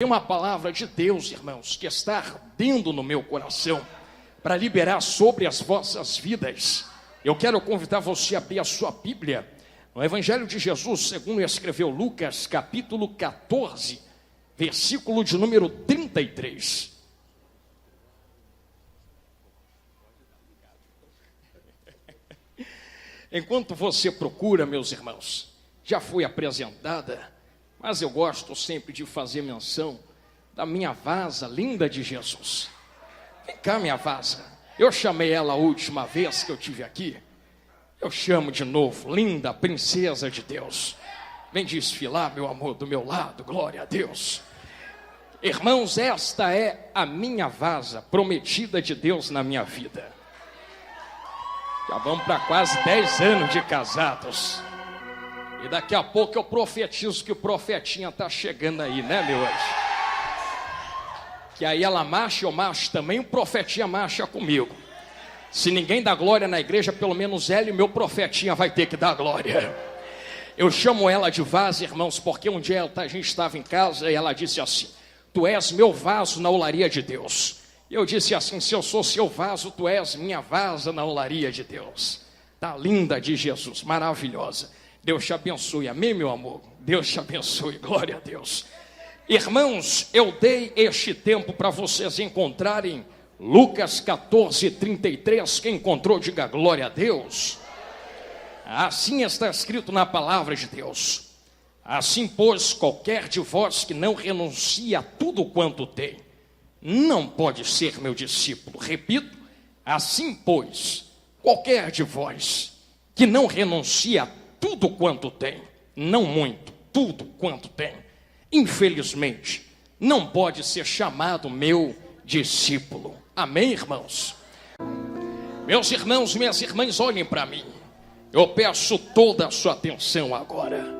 Tem uma palavra de Deus, irmãos, que está ardendo no meu coração para liberar sobre as vossas vidas. Eu quero convidar você a abrir a sua Bíblia no Evangelho de Jesus, segundo escreveu Lucas, capítulo 14, versículo de número 33. Enquanto você procura, meus irmãos, já foi apresentada, mas eu gosto sempre de fazer menção da minha vaza linda de Jesus. Vem cá, minha vaza. Eu chamei ela a última vez que eu tive aqui. Eu chamo de novo, linda princesa de Deus. Vem desfilar, meu amor, do meu lado, glória a Deus. Irmãos, esta é a minha vaza prometida de Deus na minha vida. Já vamos para quase 10 anos de casados. E daqui a pouco eu profetizo que o profetinha está chegando aí, né, meu anjo? Que aí ela marcha, eu marcho também, o profetinha marcha comigo. Se ninguém dá glória na igreja, pelo menos ela e meu profetinha vai ter que dar glória. Eu chamo ela de vaza, irmãos, porque um dia a gente estava em casa e ela disse assim: tu és meu vaso na olaria de Deus. E eu disse assim: se eu sou seu vaso, tu és minha vaza na olaria de Deus. Tá linda de Jesus, maravilhosa. Deus te abençoe, amém, meu amor? Deus te abençoe, glória a Deus. Irmãos, eu dei este tempo para vocês encontrarem Lucas 14, 33. Quem encontrou, diga glória a Deus. Assim está escrito na palavra de Deus: assim, pois, qualquer de vós que não renuncia a tudo quanto tem, não pode ser meu discípulo. Repito, assim, pois, qualquer de vós que não renuncia a tudo quanto tem, não muito, tudo quanto tem, infelizmente, não pode ser chamado meu discípulo. Amém, irmãos? Meus irmãos, minhas irmãs, olhem para mim. Eu peço toda a sua atenção agora.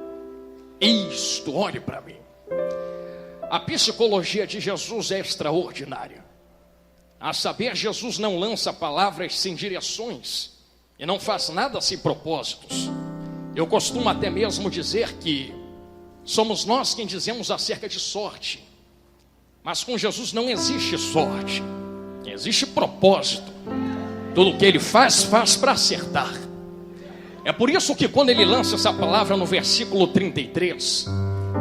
Isto, olhe para mim. A psicologia de Jesus é extraordinária. A saber, Jesus não lança palavras sem direções e não faz nada sem propósitos. Eu costumo até mesmo dizer que somos nós quem dizemos acerca de sorte. Mas com Jesus não existe sorte, existe propósito. Tudo que ele faz para acertar. É por isso que quando ele lança essa palavra no versículo 33,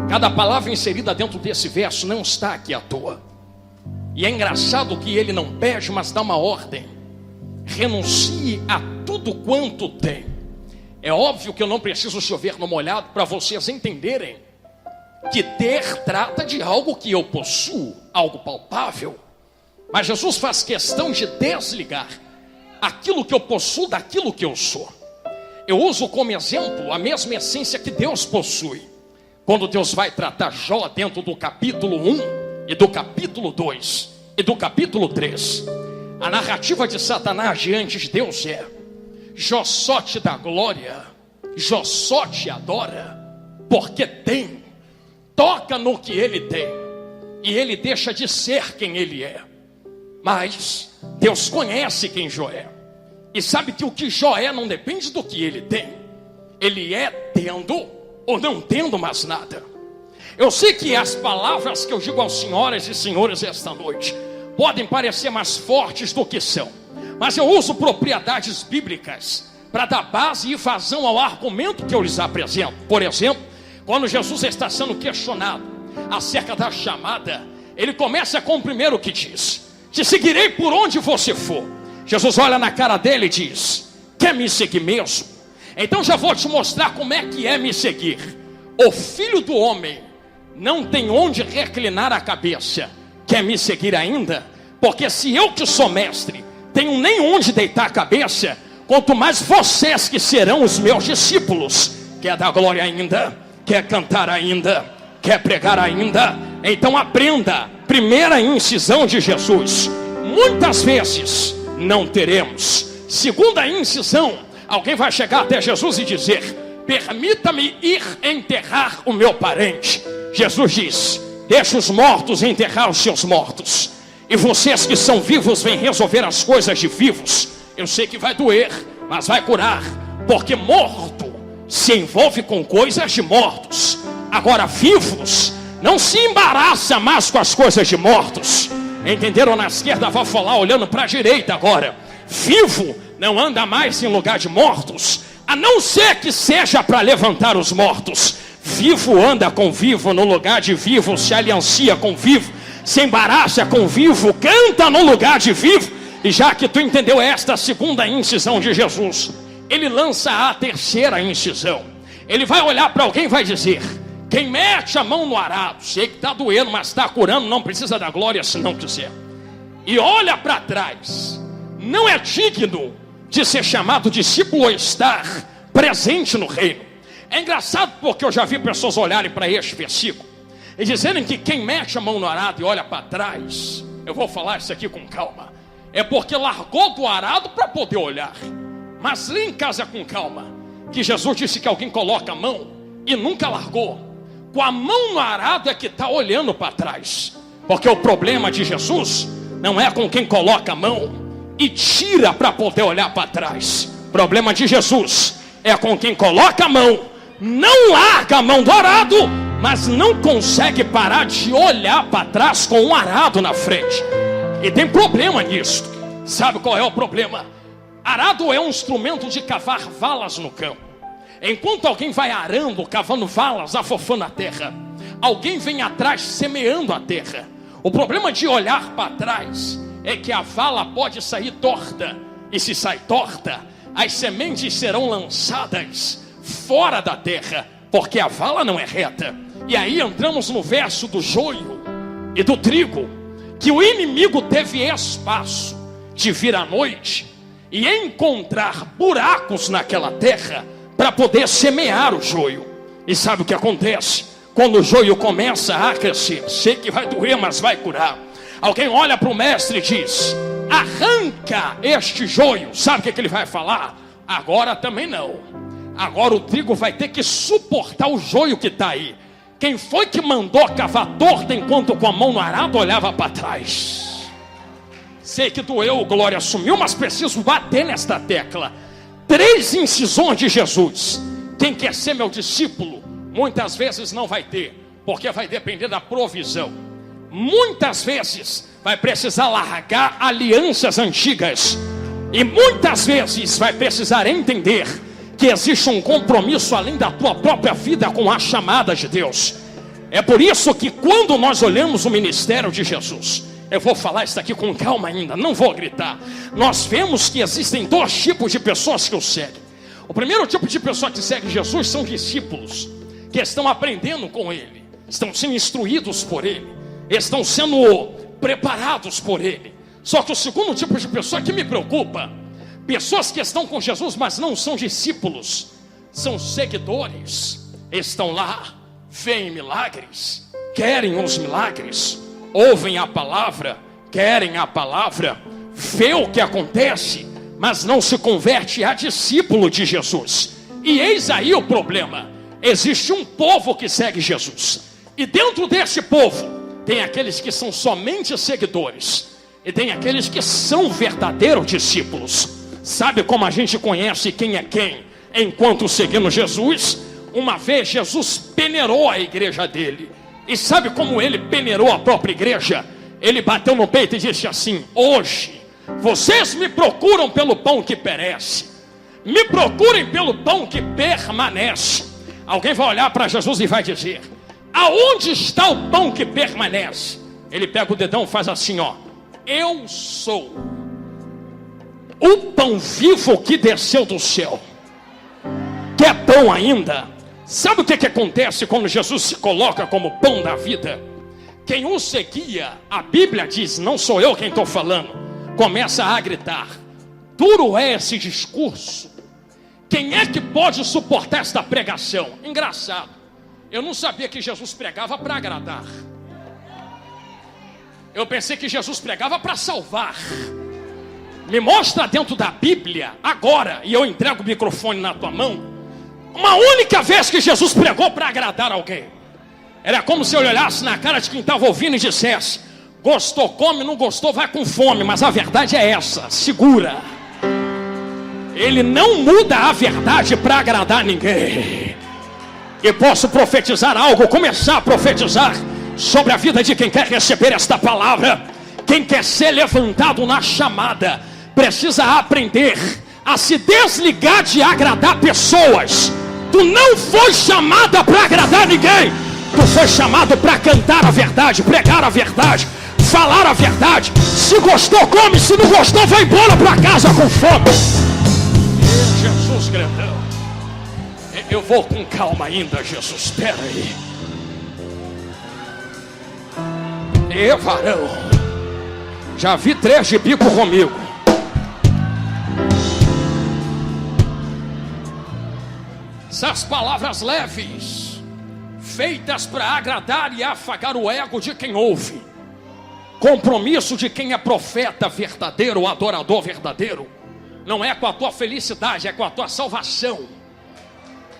cada palavra inserida dentro desse verso não está aqui à toa. E é engraçado que ele não pede, mas dá uma ordem: renuncie a tudo quanto tem. É óbvio que eu não preciso chover no molhado para vocês entenderem que ter trata de algo que eu possuo, algo palpável. Mas Jesus faz questão de desligar aquilo que eu possuo daquilo que eu sou. Eu uso como exemplo a mesma essência que Deus possui. Quando Deus vai tratar Jó dentro do capítulo 1 e do capítulo 2 e do capítulo 3, a narrativa de Satanás diante de Deus é: Jó só te dá glória, Jó só te adora, porque tem, toca no que ele tem, e ele deixa de ser quem ele é. Mas Deus conhece quem Jó é, e sabe que o que Jó é não depende do que ele tem. Ele é tendo ou não tendo mais nada. Eu sei que as palavras que eu digo aos senhoras e senhores esta noite podem parecer mais fortes do que são, mas eu uso propriedades bíblicas para dar base e vazão ao argumento que eu lhes apresento. Por exemplo, quando Jesus está sendo questionado acerca da chamada, ele começa com o primeiro que diz: te seguirei por onde você for. Jesus olha na cara dele e diz: quer me seguir mesmo? Então já vou te mostrar como é que é me seguir. O Filho do Homem não tem onde reclinar a cabeça. Quer me seguir ainda? Porque se eu que sou mestre tenho nem onde deitar a cabeça, quanto mais vocês que serão os meus discípulos. Quer dar glória ainda? Quer cantar ainda? Quer pregar ainda? Então aprenda. Primeira incisão de Jesus: muitas vezes não teremos. Segunda incisão: alguém vai chegar até Jesus e dizer: permita-me ir enterrar o meu parente. Jesus diz: deixa os mortos enterrar os seus mortos, e vocês que são vivos vêm resolver as coisas de vivos. Eu sei que vai doer, mas vai curar, porque morto se envolve com coisas de mortos. Agora vivos Não se embaraça mais com as coisas de mortos. Entenderam? Na esquerda, vá falar olhando para a direita agora. Vivo não anda mais em lugar de mortos, a não ser que seja para levantar os mortos. Vivo anda com vivo no lugar de vivo, se aliancia com vivo, se embaraça com vivo, canta no lugar de vivo. E já que tu entendeu esta segunda incisão de Jesus, ele lança a terceira incisão. Ele vai olhar para alguém e vai dizer: quem mete a mão no arado, sei que está doendo, mas está curando, não precisa da glória se não quiser, e olha para trás, não é digno de ser chamado discípulo ou estar presente no reino. É engraçado porque eu já vi pessoas olharem para este versículo e dizerem que quem mete a mão no arado e olha para trás, eu vou falar isso aqui com calma, é porque largou do arado para poder olhar. Mas lê em casa com calma, que Jesus disse que alguém coloca a mão e nunca largou. Com a mão no arado é que está olhando para trás. Porque o problema de Jesus não é com quem coloca a mão e tira para poder olhar para trás. O problema de Jesus é com quem coloca a mão, não larga a mão do arado, mas não consegue parar de olhar para trás com um arado na frente. E tem problema nisso. Sabe qual é o problema? Arado é um instrumento de cavar valas no campo. Enquanto alguém vai arando, cavando valas, afofando a terra, alguém vem atrás semeando a terra. O problema de olhar para trás é que a vala pode sair torta. E se sai torta, as sementes serão lançadas fora da terra, porque a vala não é reta. E aí entramos no verso do joio e do trigo, que o inimigo teve espaço de vir à noite e encontrar buracos naquela terra para poder semear o joio. E sabe o que acontece? Quando o joio começa a crescer, sei que vai doer, mas vai curar. Alguém olha para o mestre e diz: arranca este joio. Sabe o que ele vai falar? Agora também não. Agora o trigo vai ter que suportar o joio que está aí. Quem foi que mandou cavar torta enquanto com a mão no arado olhava para trás? Sei que doeu, glória sumiu, mas preciso bater nesta tecla. 3 incisões de Jesus. Quem quer ser meu discípulo, muitas vezes não vai ter, porque vai depender da provisão. Muitas vezes vai precisar largar alianças antigas. E muitas vezes vai precisar entender que existe um compromisso além da tua própria vida com a chamada de Deus. É por isso que quando nós olhamos o ministério de Jesus, eu vou falar isso aqui com calma ainda, não vou gritar. Nós vemos que existem 2 tipos de pessoas que o seguem. O primeiro tipo de pessoa que segue Jesus são discípulos, que estão aprendendo com Ele, estão sendo instruídos por Ele, estão sendo preparados por Ele. Só que o segundo tipo de pessoa que me preocupa, pessoas que estão com Jesus, mas não são discípulos, são seguidores. Estão lá, veem milagres, querem os milagres, ouvem a palavra, querem a palavra, vê o que acontece, mas não se converte a discípulo de Jesus. E eis aí o problema: existe um povo que segue Jesus, e dentro desse povo tem aqueles que são somente seguidores, e tem aqueles que são verdadeiros discípulos. Sabe como a gente conhece quem é quem enquanto seguindo Jesus? Uma vez Jesus peneirou a igreja dele. E sabe como ele peneirou a própria igreja? Ele bateu no peito e disse assim: hoje vocês me procuram pelo pão que perece, me procurem pelo pão que permanece. Alguém vai olhar para Jesus e vai dizer: aonde está o pão que permanece? Ele pega o dedão e faz assim, ó: eu sou o pão vivo que desceu do céu. Quer pão ainda? Sabe o que acontece quando Jesus se coloca como pão da vida? Quem o seguia, a Bíblia diz, não sou eu quem estou falando, começa a gritar: duro é esse discurso. Quem é que pode suportar esta pregação? Engraçado, eu não sabia que Jesus pregava para agradar. Eu pensei que Jesus pregava para salvar. Me mostra dentro da Bíblia agora, e eu entrego o microfone na tua mão, uma única vez que Jesus pregou para agradar alguém. Era como se eu olhasse na cara de quem estava ouvindo e dissesse: gostou, come, não gostou, vai com fome. Mas a verdade é essa, segura. Ele não muda a verdade para agradar ninguém. E posso profetizar algo, começar a profetizar sobre a vida de quem quer receber esta palavra. Quem quer ser levantado na chamada precisa aprender a se desligar de agradar pessoas. Tu não foi chamada para agradar ninguém. Tu foi chamado para cantar a verdade, pregar a verdade, falar a verdade. Se gostou, come. Se não gostou, vai embora para casa com fome. Jesus grandão. Eu vou com calma ainda, Jesus. Espera aí. Varão. Já vi 3 de bico comigo. Essas palavras leves, feitas para agradar e afagar o ego de quem ouve. Compromisso de quem é profeta verdadeiro, adorador verdadeiro. Não é com a tua felicidade, é com a tua salvação.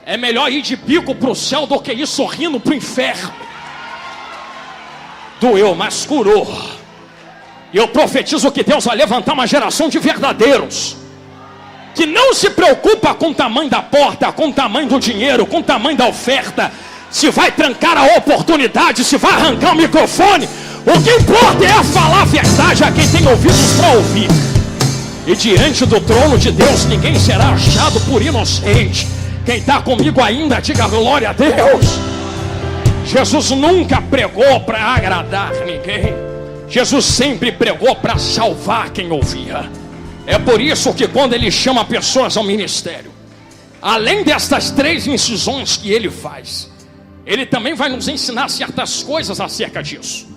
É melhor ir de bico para o céu do que ir sorrindo para o inferno. Doeu, mas curou. E eu profetizo que Deus vai levantar uma geração de verdadeiros, que não se preocupa com o tamanho da porta, com o tamanho do dinheiro, com o tamanho da oferta, se vai trancar a oportunidade, se vai arrancar o microfone. O que importa é falar a verdade a quem tem ouvidos para ouvir. E diante do trono de Deus ninguém será achado por inocente. Quem está comigo ainda, diga glória a Deus. Jesus nunca pregou para agradar ninguém. Jesus sempre pregou para salvar quem ouvia. É por isso que quando ele chama pessoas ao ministério, além destas 3 incisões que ele faz, ele também vai nos ensinar certas coisas acerca disso.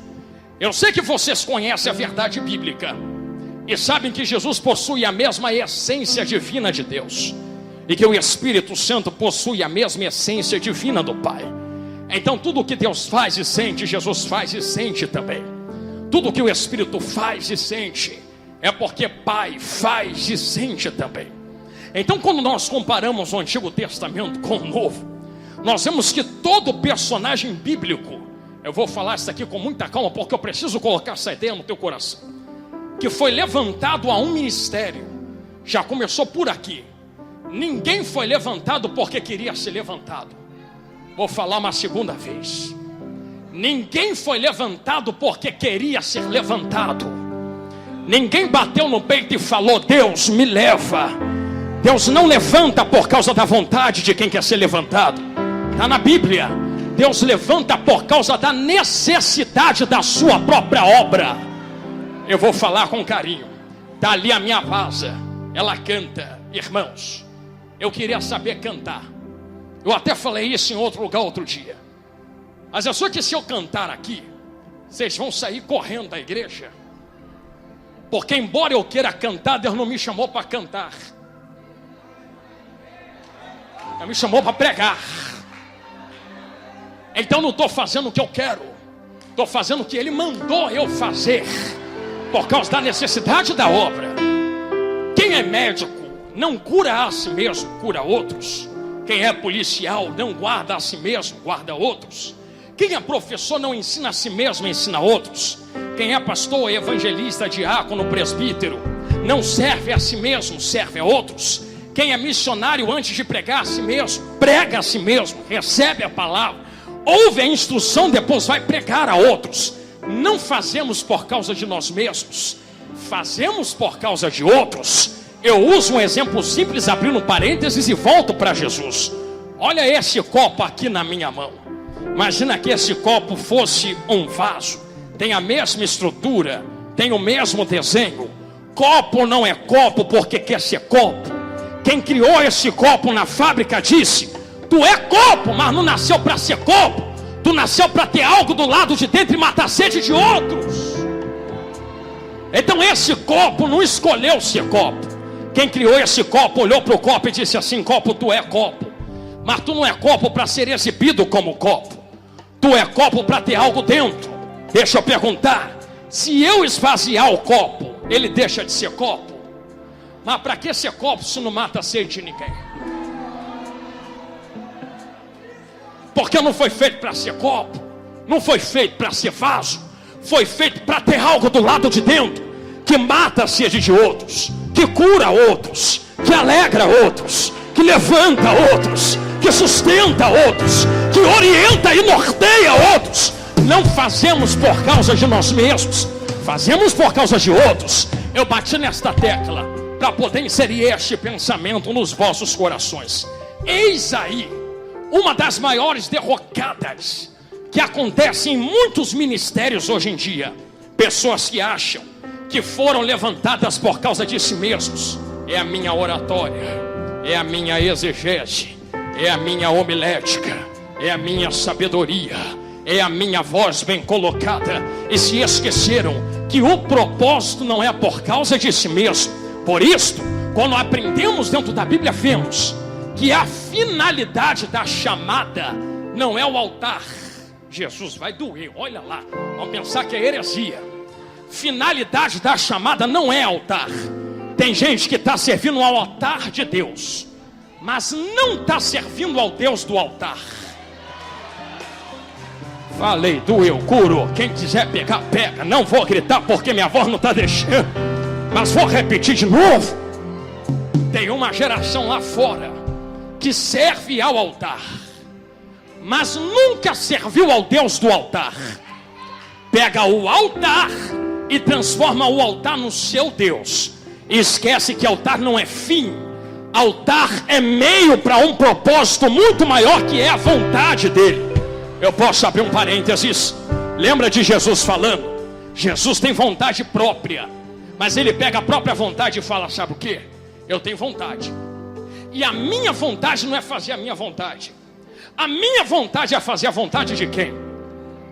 Eu sei que vocês conhecem a verdade bíblica e sabem que Jesus possui a mesma essência divina de Deus, e que o Espírito Santo possui a mesma essência divina do Pai. Então tudo que Deus faz e sente, Jesus faz e sente também. Tudo que o Espírito faz e sente é porque Pai faz e sente também. Então quando nós comparamos o Antigo Testamento com o Novo, nós vemos que todo personagem bíblico, eu vou falar isso aqui com muita calma porque eu preciso colocar essa ideia no teu coração, que foi levantado a um ministério, já começou por aqui. Ninguém foi levantado porque queria ser levantado. Vou falar uma segunda vez. Ninguém foi levantado porque queria ser levantado. Ninguém bateu no peito e falou: Deus me leva. Deus não levanta por causa da vontade de quem quer ser levantado. Está na Bíblia. Deus levanta por causa da necessidade da sua própria obra. Eu vou falar com carinho. Está ali a minha vaza. Ela canta. Irmãos, eu queria saber cantar. Eu até falei isso em outro lugar outro dia. Mas eu sei que se eu cantar aqui, vocês vão sair correndo da igreja. Porque embora eu queira cantar, Deus não me chamou para cantar. Ele me chamou para pregar. Então não estou fazendo o que eu quero. Estou fazendo o que Ele mandou eu fazer. Por causa da necessidade da obra. Quem é médico não cura a si mesmo, cura outros. Quem é policial não guarda a si mesmo, guarda outros. Quem é professor não ensina a si mesmo, ensina outros. Quem é pastor, evangelista, diácono, presbítero não serve a si mesmo, serve a outros. Quem é missionário antes de pregar a si mesmo, prega a si mesmo, recebe a palavra, ouve a instrução, depois vai pregar a outros. Não fazemos por causa de nós mesmos, fazemos por causa de outros. Eu uso um exemplo simples, abrindo parênteses e volto para Jesus. Olha esse copo aqui na minha mão. Imagina que esse copo fosse um vaso. Tem a mesma estrutura, tem o mesmo desenho. Copo não é copo porque quer ser copo. Quem criou esse copo na fábrica disse: tu é copo, mas não nasceu para ser copo. Tu nasceu para ter algo do lado de dentro e matar a sede de outros. Então esse copo não escolheu ser copo. Quem criou esse copo olhou para o copo e disse assim: copo, tu é copo, mas tu não é copo para ser exibido como copo. Tu é copo para ter algo dentro. Deixa eu perguntar: se eu esvaziar o copo, ele deixa de ser copo? Mas para que ser copo se não mata a sede de ninguém? Porque não foi feito para ser copo, não foi feito para ser vaso, foi feito para ter algo do lado de dentro que mata a sede de outros, que cura outros, que alegra outros, que levanta outros, que que sustenta outros, que orienta e norteia outros. Não fazemos por causa de nós mesmos, fazemos por causa de outros. Eu bati nesta tecla para poder inserir este pensamento nos vossos corações. Eis aí uma das maiores derrocadas que acontece em muitos ministérios hoje em dia. Pessoas que acham que foram levantadas por causa de si mesmos. É a minha oratória, é a minha exegese, é a minha homilética, é a minha sabedoria, é a minha voz bem colocada. E se esqueceram que o propósito não é por causa de si mesmo. Por isto, quando aprendemos dentro da Bíblia, vemos que a finalidade da chamada não é o altar. Jesus vai doer, olha lá, vamos pensar que é heresia. Finalidade da chamada não é altar. Tem gente que está servindo ao altar de Deus, mas não está servindo ao Deus do altar. Falei, doeu, curou. Quem quiser pegar, pega. Não vou gritar porque minha voz não está deixando, mas vou repetir de novo. Tem uma geração lá fora que serve ao altar, mas nunca serviu ao Deus do altar. Pega o altar e transforma o altar no seu Deus. E esquece que altar não é fim. Altar é meio para um propósito muito maior, que é a vontade dele. Eu posso abrir um parênteses. Lembra de Jesus falando? Jesus tem vontade própria, mas ele pega a própria vontade e fala, sabe o que? Eu tenho vontade, e a minha vontade não é fazer a minha vontade. A minha vontade é fazer a vontade de quem?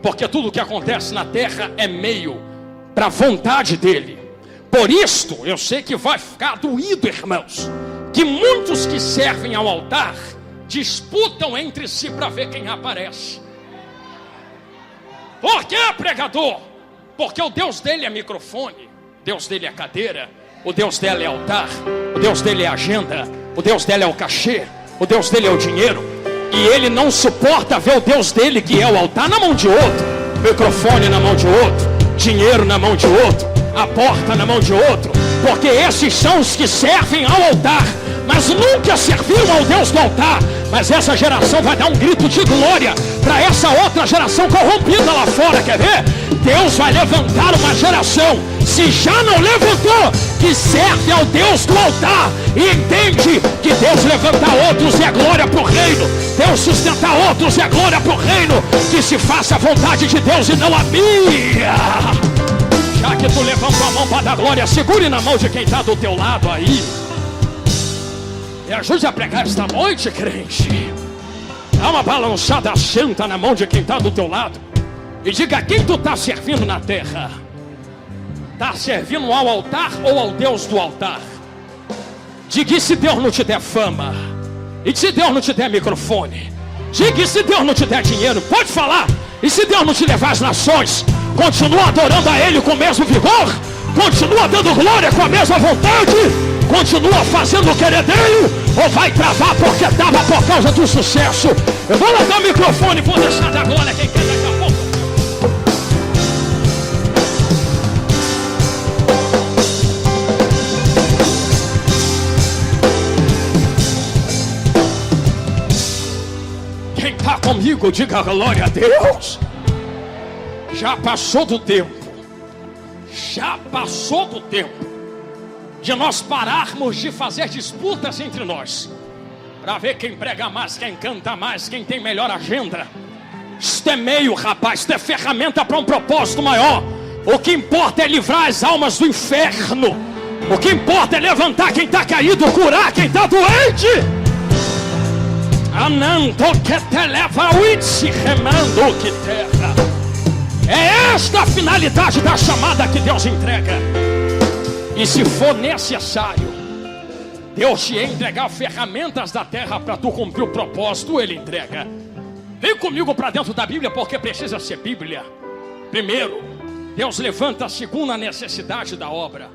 Porque tudo que acontece na terra é meio para a vontade dele. Por isto, eu sei que vai ficar doído, irmãos, que muitos que servem ao altar disputam entre si para ver quem aparece. Por que, pregador? Porque o Deus dele é microfone, o Deus dele é cadeira, o Deus dele é altar, o Deus dele é agenda, o Deus dele é o cachê, o Deus dele é o dinheiro. E ele não suporta ver o Deus dele, que é o altar, na mão de outro, microfone na mão de outro, dinheiro na mão de outro, a porta na mão de outro. Porque esses são os que servem ao altar, mas nunca serviram ao Deus do altar. Mas essa geração vai dar um grito de glória para essa outra geração corrompida lá fora. Quer ver? Deus vai levantar uma geração, se já não levantou, que serve ao Deus do altar e entende que Deus levantar outros é glória para o reino. Deus sustentar outros é glória para o reino. Que se faça a vontade de Deus e não a minha. Já que tu levantou a mão para dar glória, segure na mão de quem está do teu lado aí. Me ajude a pregar esta noite, crente. Dá uma balançada santa na mão de quem está do teu lado e diga: quem tu está servindo na terra? Está servindo ao altar ou ao Deus do altar? Diga: e se Deus não te der fama? E se Deus não te der microfone? Diga: e se Deus não te der dinheiro? Pode falar. E se Deus não te levar às nações? Continua adorando a Ele com o mesmo vigor? Continua dando glória com a mesma vontade? Continua fazendo o querer dele? Ou vai travar porque estava por causa do sucesso? Eu vou largar o microfone e vou deixar da glória quem quer daqui a pouco. Quem está comigo, diga glória a Deus. Já passou do tempo. Já passou do tempo de nós pararmos de fazer disputas entre nós para ver quem prega mais, quem canta mais, quem tem melhor agenda. Isto é meio, rapaz, isto é ferramenta para um propósito maior. O que importa é livrar as almas do inferno. O que importa é levantar quem está caído, curar quem está doente. Anando que te leva o remando que terra. É esta a finalidade da chamada que Deus entrega. E se for necessário Deus te entregar ferramentas da terra para tu cumprir o propósito, Ele entrega. Vem comigo para dentro da Bíblia, porque precisa ser Bíblia. Primeiro, Deus levanta segundo a necessidade da obra.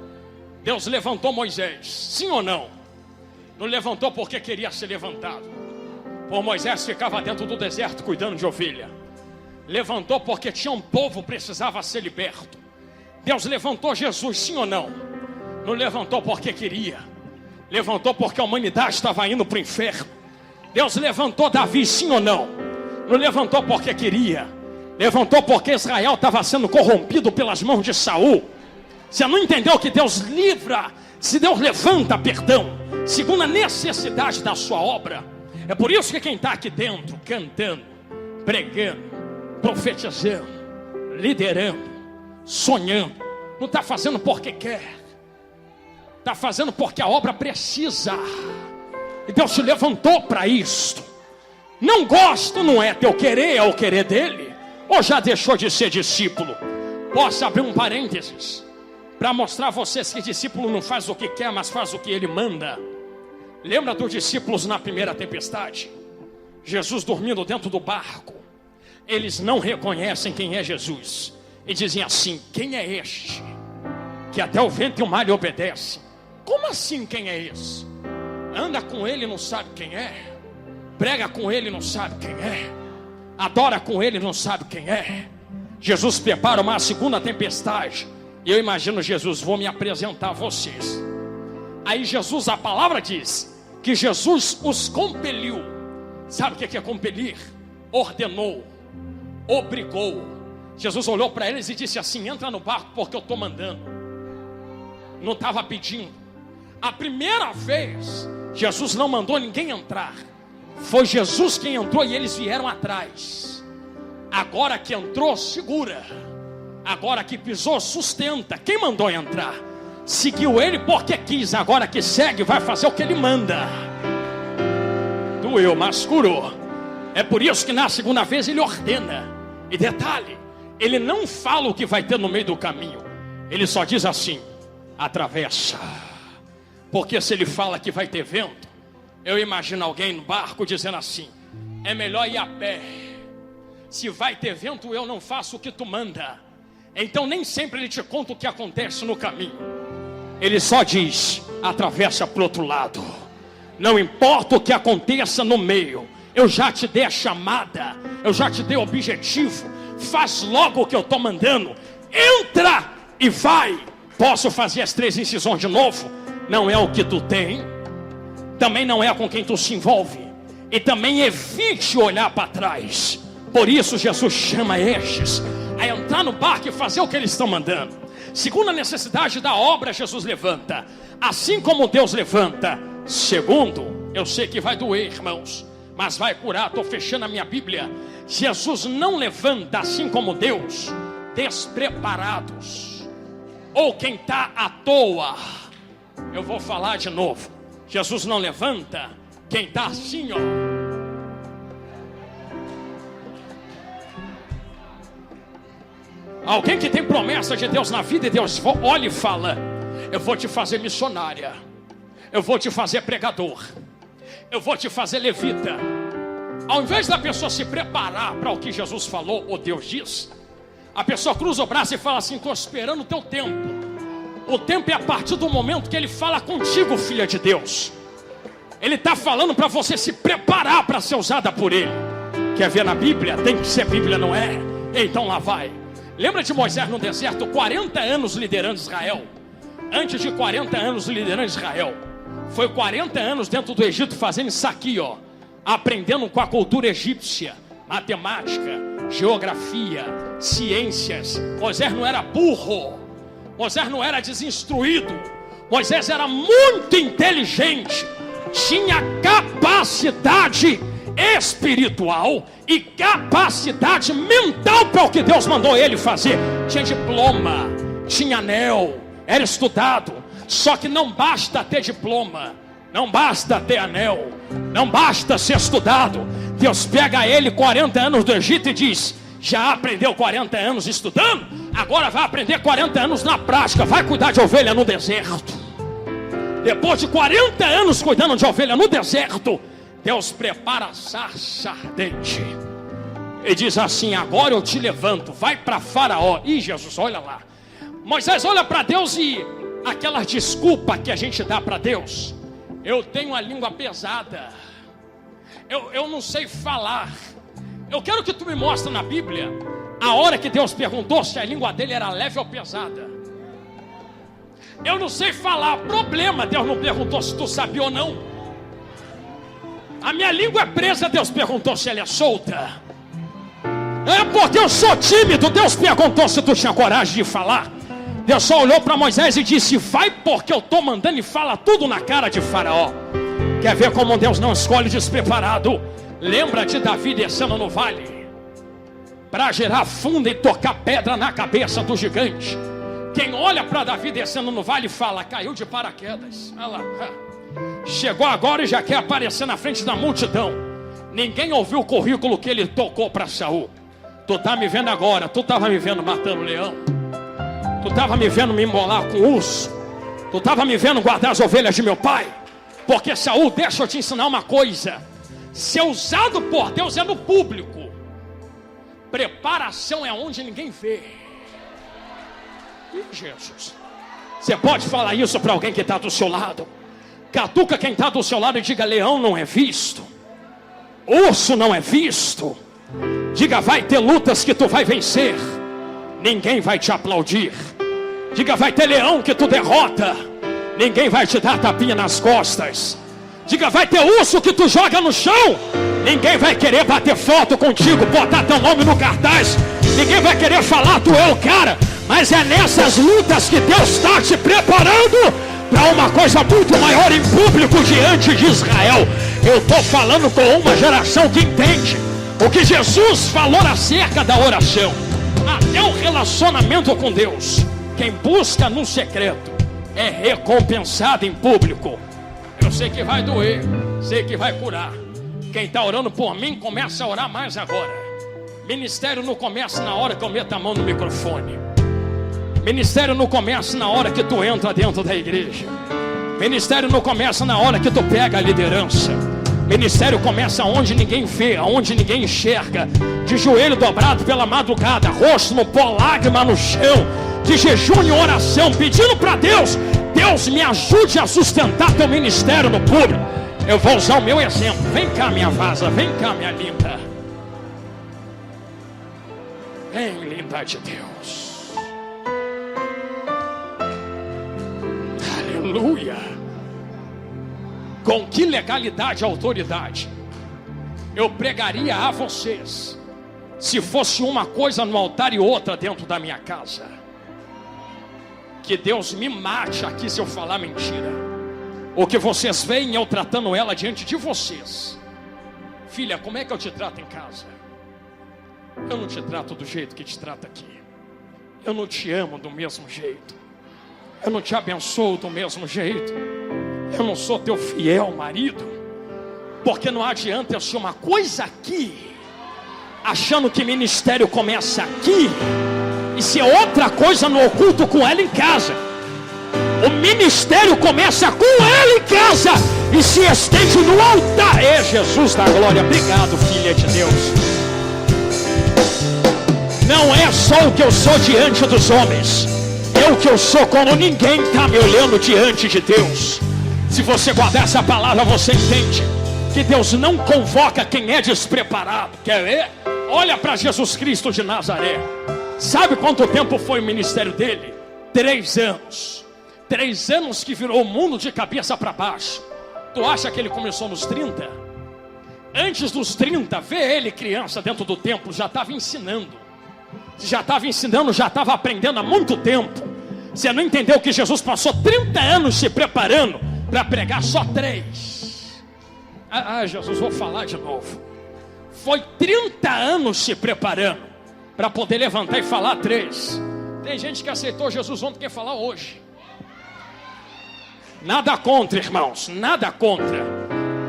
Deus levantou Moisés, sim ou não? Não levantou porque queria ser levantado. Por Moisés ficava dentro do deserto cuidando de ovelha. Levantou porque tinha um povo que precisava ser liberto. Deus levantou Jesus, sim ou não? Não levantou porque queria. Levantou porque a humanidade estava indo para o inferno. Deus levantou Davi, sim ou não? Não levantou porque queria. Levantou porque Israel estava sendo corrompido pelas mãos de Saul. Você não entendeu que Deus livra, se Deus levanta, perdão, segundo a necessidade da sua obra. É por isso que quem está aqui dentro, cantando, pregando, profetizando, liderando, sonhando, não está fazendo porque quer, está fazendo porque a obra precisa. E Deus te levantou para isto. Não gosto, não é teu querer, é o querer dele. Ou já deixou de ser discípulo? Posso abrir um parênteses para mostrar a vocês que discípulo não faz o que quer, mas faz o que ele manda. Lembra dos discípulos na primeira tempestade? Jesus dormindo dentro do barco. Eles não reconhecem quem é Jesus e dizem assim: quem é este que até o vento e o mar lhe obedecem? Como assim quem é esse? Anda com ele e não sabe quem é, prega com ele e não sabe quem é, adora com ele e não sabe quem é. Jesus prepara uma segunda tempestade. E eu imagino Jesus: vou me apresentar a vocês. Aí Jesus, a palavra diz que Jesus os compeliu. Sabe o que é compelir? Ordenou, obrigou. Jesus olhou para eles e disse assim: entra no barco porque eu estou mandando. Não estava pedindo. A primeira vez Jesus não mandou ninguém entrar, foi Jesus quem entrou e eles vieram atrás. Agora que entrou, segura. Agora que pisou, sustenta. Quem mandou entrar? Seguiu ele porque quis. Agora que segue, vai fazer o que ele manda. Doeu, mas curou. É por isso que na segunda vez ele ordena. E detalhe, ele não fala o que vai ter no meio do caminho. Ele só diz assim: atravessa. Porque se ele fala que vai ter vento, eu imagino alguém no barco dizendo assim: é melhor ir a pé. Se vai ter vento, eu não faço o que tu manda. Então nem sempre ele te conta o que acontece no caminho. Ele só diz: atravessa para o outro lado. Não importa o que aconteça no meio, eu já te dei a chamada, eu já te dei o objetivo. Faz logo o que eu estou mandando. Entra e vai. Posso fazer as 3 incisões de novo? Não é o que tu tem, também não é com quem tu se envolve, e também evite olhar para trás. Por isso Jesus chama estes a entrar no barco e fazer o que eles estão mandando. Segundo a necessidade da obra, Jesus levanta. Assim como Deus levanta. Segundo, eu sei que vai doer, irmãos, mas vai curar. Estou fechando a minha Bíblia. Jesus não levanta, assim como Deus, despreparados, ou quem está à toa. Eu vou falar de novo. Jesus não levanta quem está assim, ó. Alguém que tem promessa de Deus na vida, e Deus olha e fala: eu vou te fazer missionária, eu vou te fazer pregador, eu vou te fazer levita. Ao invés da pessoa se preparar para o que Jesus falou ou Deus diz, a pessoa cruza o braço e fala assim: estou esperando o teu tempo. O tempo é a partir do momento que ele fala contigo, filha de Deus. Ele está falando para você se preparar para ser usada por ele. Quer ver na Bíblia? Tem que ser Bíblia, não é? Então lá vai. Lembra de Moisés no deserto, 40 anos liderando Israel? Antes de 40 anos liderando Israel, foi 40 anos dentro do Egito fazendo isso aqui, ó, aprendendo com a cultura egípcia, matemática, geografia, ciências. Moisés não era burro, Moisés não era desinstruído, Moisés era muito inteligente, tinha capacidade espiritual e capacidade mental para o que Deus mandou ele fazer. Tinha diploma, tinha anel, era estudado. Só que não basta ter diploma, não basta ter anel, não basta ser estudado. Deus pega ele 40 anos do Egito e diz: já aprendeu 40 anos estudando? Agora vai aprender 40 anos na prática. Vai cuidar de ovelha no deserto. Depois de 40 anos cuidando de ovelha no deserto, Deus prepara a sarça ardente e diz assim: agora eu te levanto, vai para Faraó. Ih, Jesus, olha lá. Moisés olha para Deus e aquela desculpa que a gente dá para Deus: eu tenho a língua pesada, eu não sei falar. Eu quero que tu me mostre na Bíblia a hora que Deus perguntou se a língua dele era leve ou pesada. Eu não sei falar. Problema, Deus não perguntou se tu sabia ou não. A minha língua é presa. Deus perguntou se ela é solta. É porque eu sou tímido. Deus perguntou se tu tinha coragem de falar. Deus só olhou para Moisés e disse: vai, porque eu estou mandando, e fala tudo na cara de Faraó. Quer ver como Deus não escolhe despreparado? Lembra de Davi descendo no vale para gerar funda e tocar pedra na cabeça do gigante. Quem olha para Davi descendo no vale fala: caiu de paraquedas. Olha lá, chegou agora e já quer aparecer na frente da multidão. Ninguém ouviu o currículo que ele tocou para Saul. Tu tá me vendo agora, tu estava me vendo matando leão, tu estava me vendo me imolar com urso, tu estava me vendo guardar as ovelhas de meu pai. Porque Saul, deixa eu te ensinar uma coisa: ser usado por Deus é no público, preparação é onde ninguém vê. Ih, Jesus, você pode falar isso para alguém que está do seu lado? Catuca quem está do seu lado e diga: leão não é visto, urso não é visto. Diga: vai ter lutas que tu vai vencer, ninguém vai te aplaudir. Diga: vai ter leão que tu derrota, ninguém vai te dar tapinha nas costas. Diga: vai ter urso que tu joga no chão, ninguém vai querer bater foto contigo, botar teu nome no cartaz, ninguém vai querer falar tu é o cara. Mas é nessas lutas que Deus está te preparando para uma coisa muito maior em público diante de Israel. Eu estou falando com uma geração que entende o que Jesus falou acerca da oração. Até o relacionamento com Deus, quem busca no secreto é recompensado em público. Eu sei que vai doer, sei que vai curar. Quem está orando por mim começa a orar mais agora. Ministério não começa na hora que eu meto a mão no microfone. Ministério não começa na hora que tu entra dentro da igreja. Ministério não começa na hora que tu pega a liderança. Ministério começa onde ninguém vê, onde ninguém enxerga. De joelho dobrado pela madrugada, rosto no pó, lágrima no chão, de jejum e oração, pedindo para Deus: Deus, me ajude a sustentar teu ministério no público. Eu vou usar o meu exemplo. Vem cá, minha vaza, vem cá, minha linda. Vem, linda de Deus. Aleluia. Com que legalidade e autoridade eu pregaria a vocês se fosse uma coisa no altar e outra dentro da minha casa? Que Deus me mate aqui se eu falar mentira. O que vocês veem eu tratando ela diante de vocês. Filha, como é que eu te trato em casa? Eu não te trato do jeito que te trato aqui. Eu não te amo do mesmo jeito. Eu não te abençoo do mesmo jeito. Eu não sou teu fiel marido. Porque não adianta eu ser uma coisa aqui, achando que ministério começa aqui, e ser outra coisa no oculto com ela em casa. O ministério começa com ela em casa e se estende no altar. É Jesus da glória. Obrigado, filha de Deus. Não é só o que eu sou diante dos homens, é o que eu sou quando ninguém está me olhando diante de Deus. Se você guardar essa palavra, você entende que Deus não convoca quem é despreparado. Quer ver? Olha para Jesus Cristo de Nazaré. Sabe quanto tempo foi o ministério dele? 3 anos. 3 anos que virou o mundo de cabeça para baixo. Tu acha que ele começou nos 30? Antes dos 30, vê ele criança dentro do templo, já estava ensinando. Já estava ensinando, já estava aprendendo há muito tempo. Você não entendeu que Jesus passou 30 anos se preparando para pregar só 3? Jesus, vou falar de novo. Foi 30 anos se preparando para poder levantar e falar 3. Tem gente que aceitou Jesus ontem, quer falar hoje. Nada contra, irmãos, nada contra.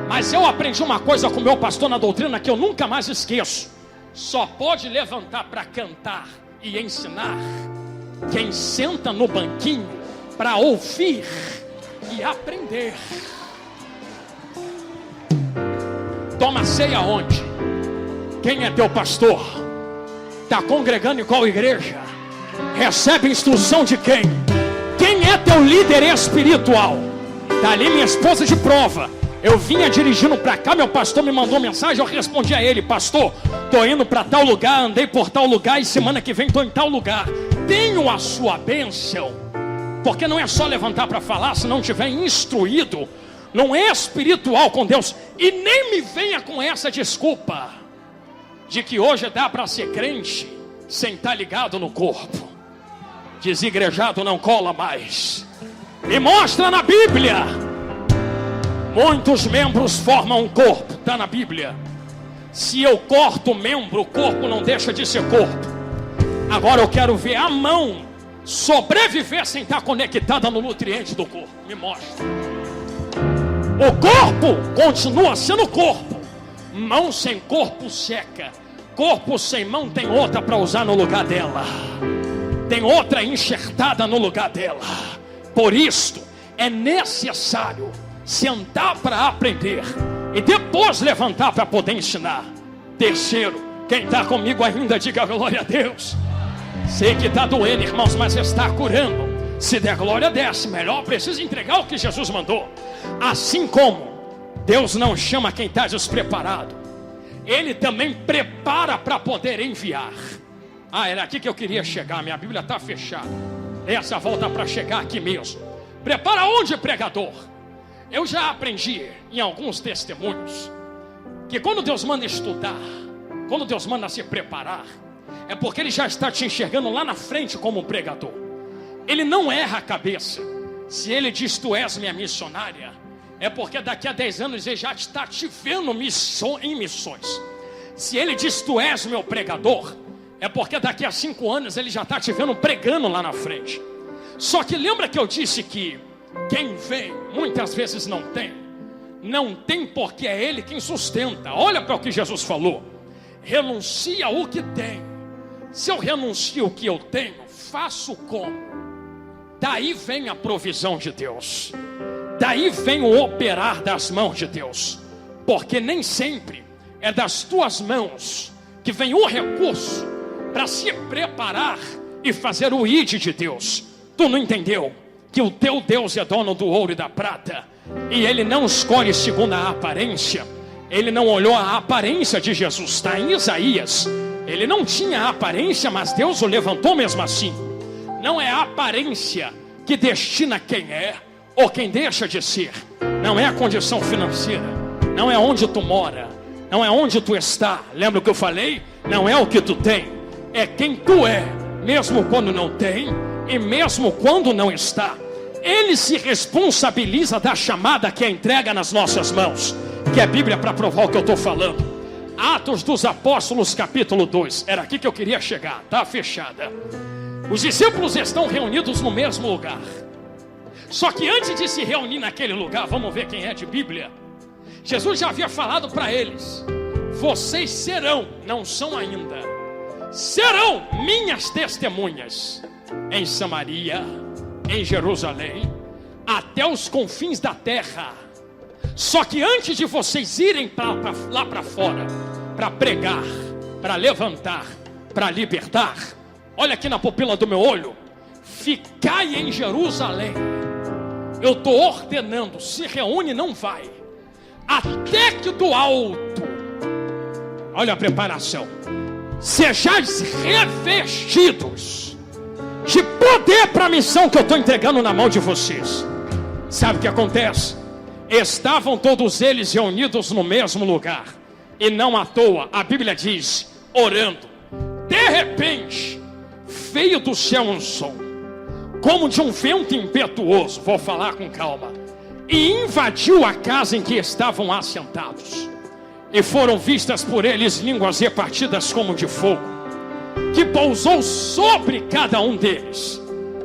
Mas eu aprendi uma coisa com o meu pastor na doutrina que eu nunca mais esqueço. Só pode levantar para cantar e ensinar quem senta no banquinho para ouvir e aprender. Toma ceia onde? Quem é teu pastor? Está congregando em qual igreja? Recebe instrução de quem? Quem é teu líder espiritual? Está ali minha esposa de prova. Eu vinha dirigindo para cá, meu pastor me mandou mensagem, eu respondi a ele: pastor, estou indo para tal lugar, andei por tal lugar e semana que vem estou em tal lugar. Tenho a sua bênção. Porque não é só levantar para falar se não tiver instruído não é espiritual com Deus. E nem me venha com essa desculpa de que hoje dá para ser crente sem estar ligado no corpo. Desigrejado não cola mais. Me mostra na Bíblia. Muitos membros formam um corpo, está na Bíblia. Se eu corto o membro, o corpo não deixa de ser corpo. Agora eu quero ver a mão sobreviver sem estar conectada no nutriente do corpo. Me mostra. O corpo continua sendo corpo. Mão sem corpo seca. Corpo sem mão tem outra para usar no lugar dela. Tem outra enxertada no lugar dela. Por isso é necessário sentar para aprender e depois levantar para poder ensinar. Terceiro, quem está comigo ainda, diga glória a Deus. Sei que está doendo, irmãos, mas está curando. Se der glória, desce. Melhor precisa entregar o que Jesus mandou. Assim como Deus não chama quem está despreparado, Ele também prepara para poder enviar. Era aqui que eu queria chegar. Minha Bíblia está fechada. Essa volta para chegar aqui mesmo. Prepara onde, pregador? Eu já aprendi em alguns testemunhos que quando Deus manda estudar, quando Deus manda se preparar, é porque Ele já está te enxergando lá na frente como um pregador. Ele não erra a cabeça. Se Ele diz tu és minha missionária, é porque daqui a 10 anos Ele já está te vendo em missões. Se Ele diz tu és meu pregador, é porque daqui a 5 anos Ele já está te vendo pregando lá na frente. Só que lembra que eu disse que quem vem muitas vezes não tem. Não tem porque é Ele quem sustenta. Olha para o que Jesus falou. Renuncia o que tem. Se eu renuncio o que eu tenho, faço como? Daí vem a provisão de Deus. Daí vem o operar das mãos de Deus. Porque nem sempre é das tuas mãos que vem o recurso para se preparar e fazer o ide de Deus. Tu não entendeu que o teu Deus é dono do ouro e da prata, e Ele não escolhe segundo a aparência. Ele não olhou a aparência de Jesus. Está em Isaías. Ele não tinha a aparência, mas Deus o levantou mesmo assim. Não é a aparência que destina quem é ou quem deixa de ser. Não é a condição financeira. Não é onde tu mora. Não é onde tu está. Lembra o que eu falei? Não é o que tu tem. É quem tu é, mesmo quando não tem e mesmo quando não está. Ele se responsabiliza da chamada que é entrega nas nossas mãos, que é a Bíblia para provar o que eu estou falando. Atos dos Apóstolos, capítulo 2. Era aqui que eu queria chegar. Está fechada. Os discípulos estão reunidos no mesmo lugar. Só que antes de se reunir naquele lugar, vamos ver quem é de Bíblia. Jesus já havia falado para eles: vocês serão, não são ainda, serão minhas testemunhas em Samaria, em Jerusalém, até os confins da terra. Só que antes de vocês irem lá para fora, para pregar, para levantar, para libertar, olha aqui na pupila do meu olho: ficai em Jerusalém. Eu estou ordenando, se reúne, não vai, até que do alto, olha a preparação, sejais revestidos de poder para a missão que eu estou entregando na mão de vocês. Sabe o que acontece? Estavam todos eles reunidos no mesmo lugar, e não à toa, a Bíblia diz, orando. De repente, veio do céu um som, como de um vento impetuoso, vou falar com calma, e invadiu a casa em que estavam assentados. E foram vistas por eles línguas repartidas como de fogo, que pousou sobre cada um deles.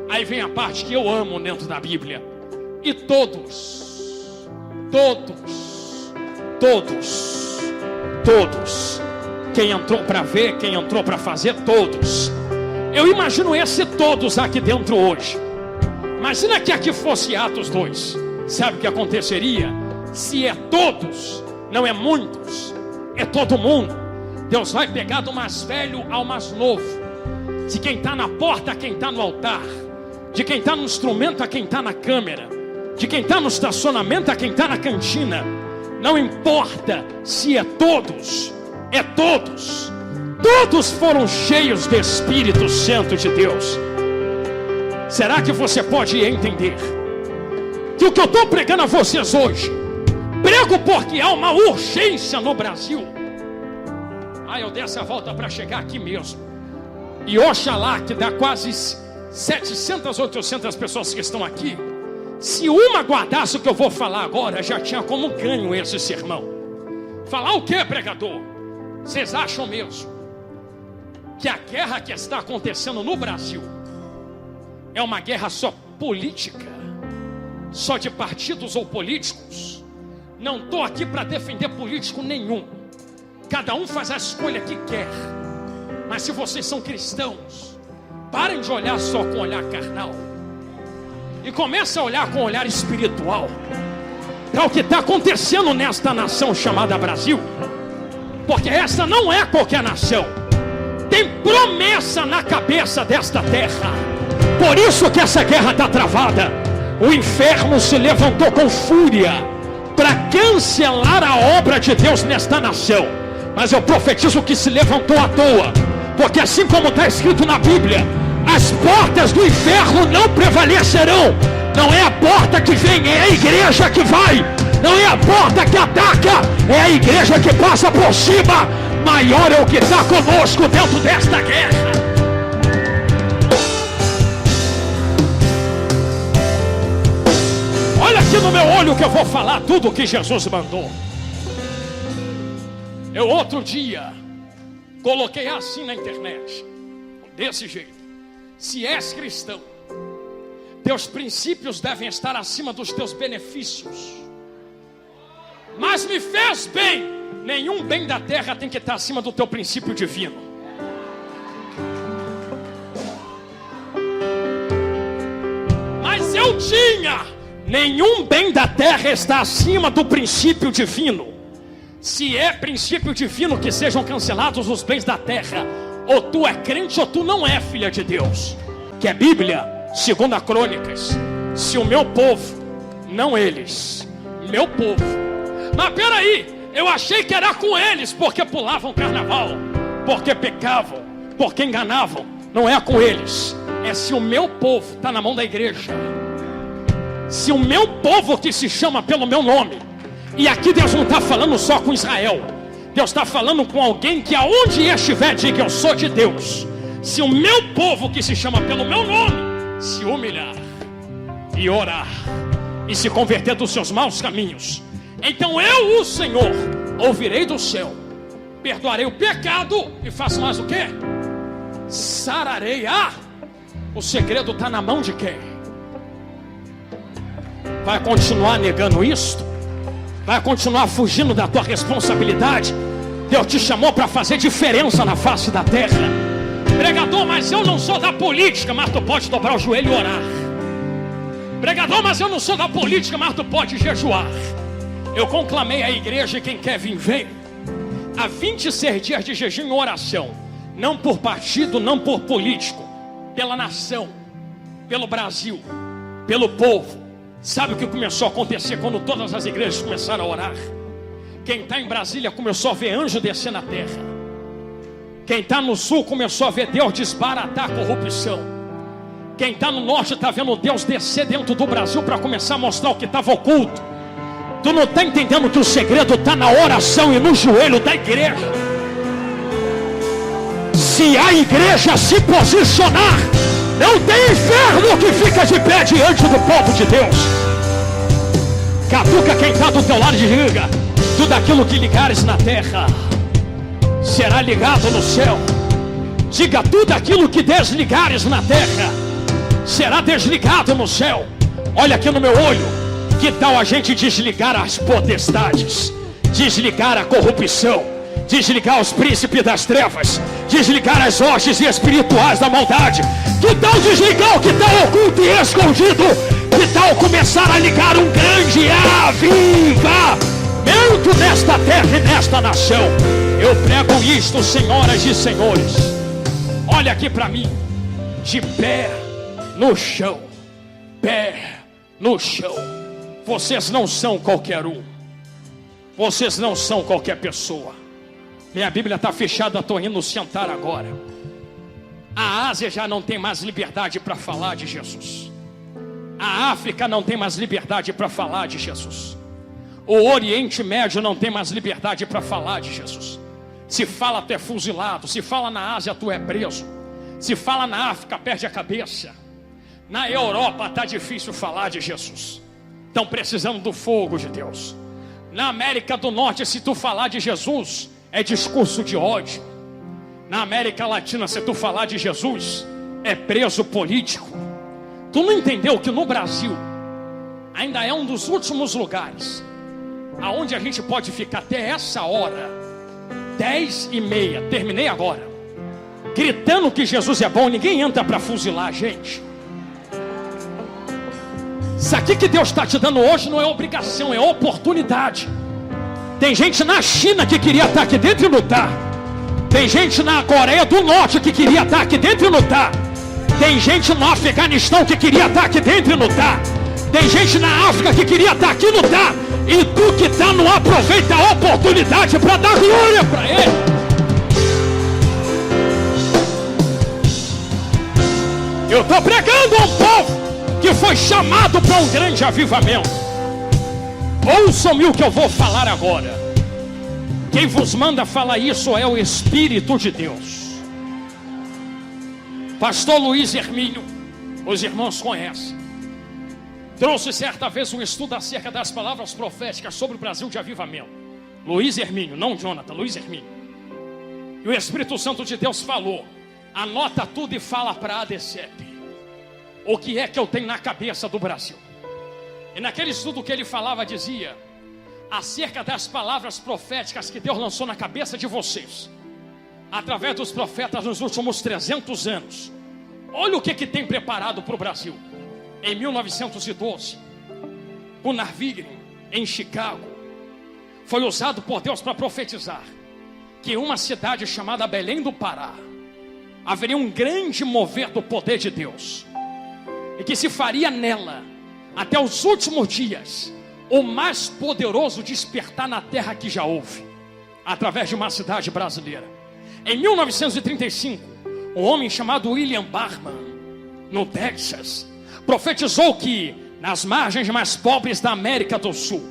Aí vem a parte que eu amo dentro da Bíblia. E todos, quem entrou para ver, quem entrou para fazer, todos. Eu imagino esse todos aqui dentro hoje. Imagina que aqui fosse Atos 2. Sabe o que aconteceria? Se é todos, não é muitos, é todo mundo. Deus vai pegar do mais velho ao mais novo, de quem está na porta a quem está no altar, de quem está no instrumento a quem está na câmera, de quem está no estacionamento a quem está na cantina. Não importa se é todos, é todos. Todos foram cheios do Espírito Santo de Deus. Será que você pode entender que o que eu estou pregando a vocês hoje Prego porque há uma urgência no Brasil. Eu dei essa volta para chegar aqui mesmo. E oxalá que dá quase 700, 800 pessoas que estão aqui. Se uma guardasse o que eu vou falar agora, já tinha como ganho esse sermão. Falar o que, pregador? Vocês acham mesmo que a guerra que está acontecendo no Brasil é uma guerra só política? Só de partidos ou políticos? Não estou aqui para defender político nenhum. Cada um faz a escolha que quer. Mas se vocês são cristãos, parem de olhar só com olhar carnal e comecem a olhar com olhar espiritual para o que está acontecendo nesta nação chamada Brasil. Porque essa não é qualquer nação. Tem promessa na cabeça desta terra. Por isso que essa guerra está travada. O inferno se levantou com fúria para cancelar a obra de Deus nesta nação. Mas eu profetizo que se levantou à toa. Porque assim como está escrito na Bíblia, as portas do inferno não prevalecerão. Não é a porta que vem, é a igreja que vai. Não é a porta que ataca, é a igreja que passa por cima. Maior é o que está conosco dentro desta guerra. Olha aqui no meu olho que eu vou falar tudo o que Jesus mandou. Eu outro dia coloquei assim na internet, desse jeito: se és cristão, teus princípios devem estar acima dos teus benefícios. Mas me fez bem. Nenhum bem da terra tem que estar acima do teu princípio divino. Mas eu tinha. Nenhum bem da terra está acima do princípio divino. Se é princípio divino, que sejam cancelados os bens da terra. Ou tu é crente ou tu não é filha de Deus. Que é Bíblia, 2 Crônicas. Se o meu povo, não eles, meu povo. Mas peraí, eu achei que era com eles, porque pulavam carnaval, porque pecavam, porque enganavam. Não é com eles. É se o meu povo está na mão da igreja. Se o meu povo que se chama pelo meu nome. E aqui Deus não está falando só com Israel. Deus está falando com alguém que aonde estiver diga: eu sou de Deus. Se o meu povo que se chama pelo meu nome se humilhar e orar e se converter dos seus maus caminhos, então eu, o Senhor, ouvirei do céu, perdoarei o pecado e faço mais o quê? Sararei. O segredo está na mão de quem? Vai continuar negando isto? Vai continuar fugindo da tua responsabilidade? Deus te chamou para fazer diferença na face da terra. Pregador, mas eu não sou da política. Mas tu pode dobrar o joelho e orar. Pregador, mas eu não sou da política. Mas tu pode jejuar. Eu conclamei a igreja e quem quer vir, vem. Há 26 dias de jejum e oração. Não por partido, não por político. Pela nação, pelo Brasil, pelo povo. Sabe o que começou a acontecer quando todas as igrejas começaram a orar? Quem está em Brasília começou a ver anjo descer na terra. Quem está no sul começou a ver Deus desbaratar a corrupção. Quem está no norte está vendo Deus descer dentro do Brasil para começar a mostrar o que estava oculto. Tu não está entendendo que o segredo está na oração e no joelho da igreja. Se a igreja se posicionar, não tem inferno que fica de pé diante do povo de Deus. Catuca quem está do teu lado e diga: tudo aquilo que ligares na terra será ligado no céu. Diga: tudo aquilo que desligares na terra será desligado no céu. Olha aqui no meu olho. Que tal a gente desligar as potestades, desligar a corrupção, desligar os príncipes das trevas, desligar as hostes espirituais da maldade? Que tal desligar o que está oculto e escondido? Que tal começar a ligar um grande avivamento nesta terra e nesta nação? Eu prego isto, senhoras e senhores. Olha aqui para mim, de pé no chão, pé no chão. Vocês não são qualquer um. Vocês não são qualquer pessoa. Minha Bíblia está fechada, estou indo sentar agora. A Ásia já não tem mais liberdade para falar de Jesus. A África não tem mais liberdade para falar de Jesus. O Oriente Médio não tem mais liberdade para falar de Jesus. Se fala, tu é fuzilado. Se fala na Ásia, tu é preso. Se fala na África, perde a cabeça. Na Europa está difícil falar de Jesus. Estão precisando do fogo de Deus. Na América do Norte, se tu falar de Jesus, é discurso de ódio. Na América Latina, se tu falar de Jesus, é preso político. Tu não entendeu que no Brasil ainda é um dos últimos lugares aonde a gente pode ficar até essa hora, 10h30, terminei agora, gritando que Jesus é bom. Ninguém entra para fuzilar a gente. Isso aqui que Deus está te dando hoje não é obrigação, é oportunidade. Tem gente na China que queria estar aqui dentro e lutar. Tem gente na Coreia do Norte que queria estar aqui dentro e lutar. Tem gente no Afeganistão que queria estar aqui dentro e lutar. Tem gente na África que queria estar aqui e lutar. E tu que está, não aproveita a oportunidade para dar glória para Ele. Eu estou pregando a um povo que foi chamado para um grande avivamento. Ouçam-me o que eu vou falar agora. Quem vos manda falar isso é o Espírito de Deus. Pastor Luiz Hermínio, os irmãos conhecem, trouxe certa vez um estudo acerca das palavras proféticas sobre o Brasil de avivamento. Luiz Hermínio, não Jonathan, Luiz Hermínio. E o Espírito Santo de Deus falou: anota tudo e fala para a ADCEP o que é que eu tenho na cabeça do Brasil. E naquele estudo que ele falava, dizia acerca das palavras proféticas que Deus lançou na cabeça de vocês, através dos profetas nos últimos 300 anos. Olha o que tem preparado para o Brasil. Em 1912, Gunnar Wigren, em Chicago, foi usado por Deus para profetizar que em uma cidade chamada Belém do Pará haveria um grande mover do poder de Deus, e que se faria nela, até os últimos dias, o mais poderoso despertar na terra que já houve, através de uma cidade brasileira. Em 1935, um homem chamado William Barham, no Texas, profetizou que nas margens mais pobres da América do Sul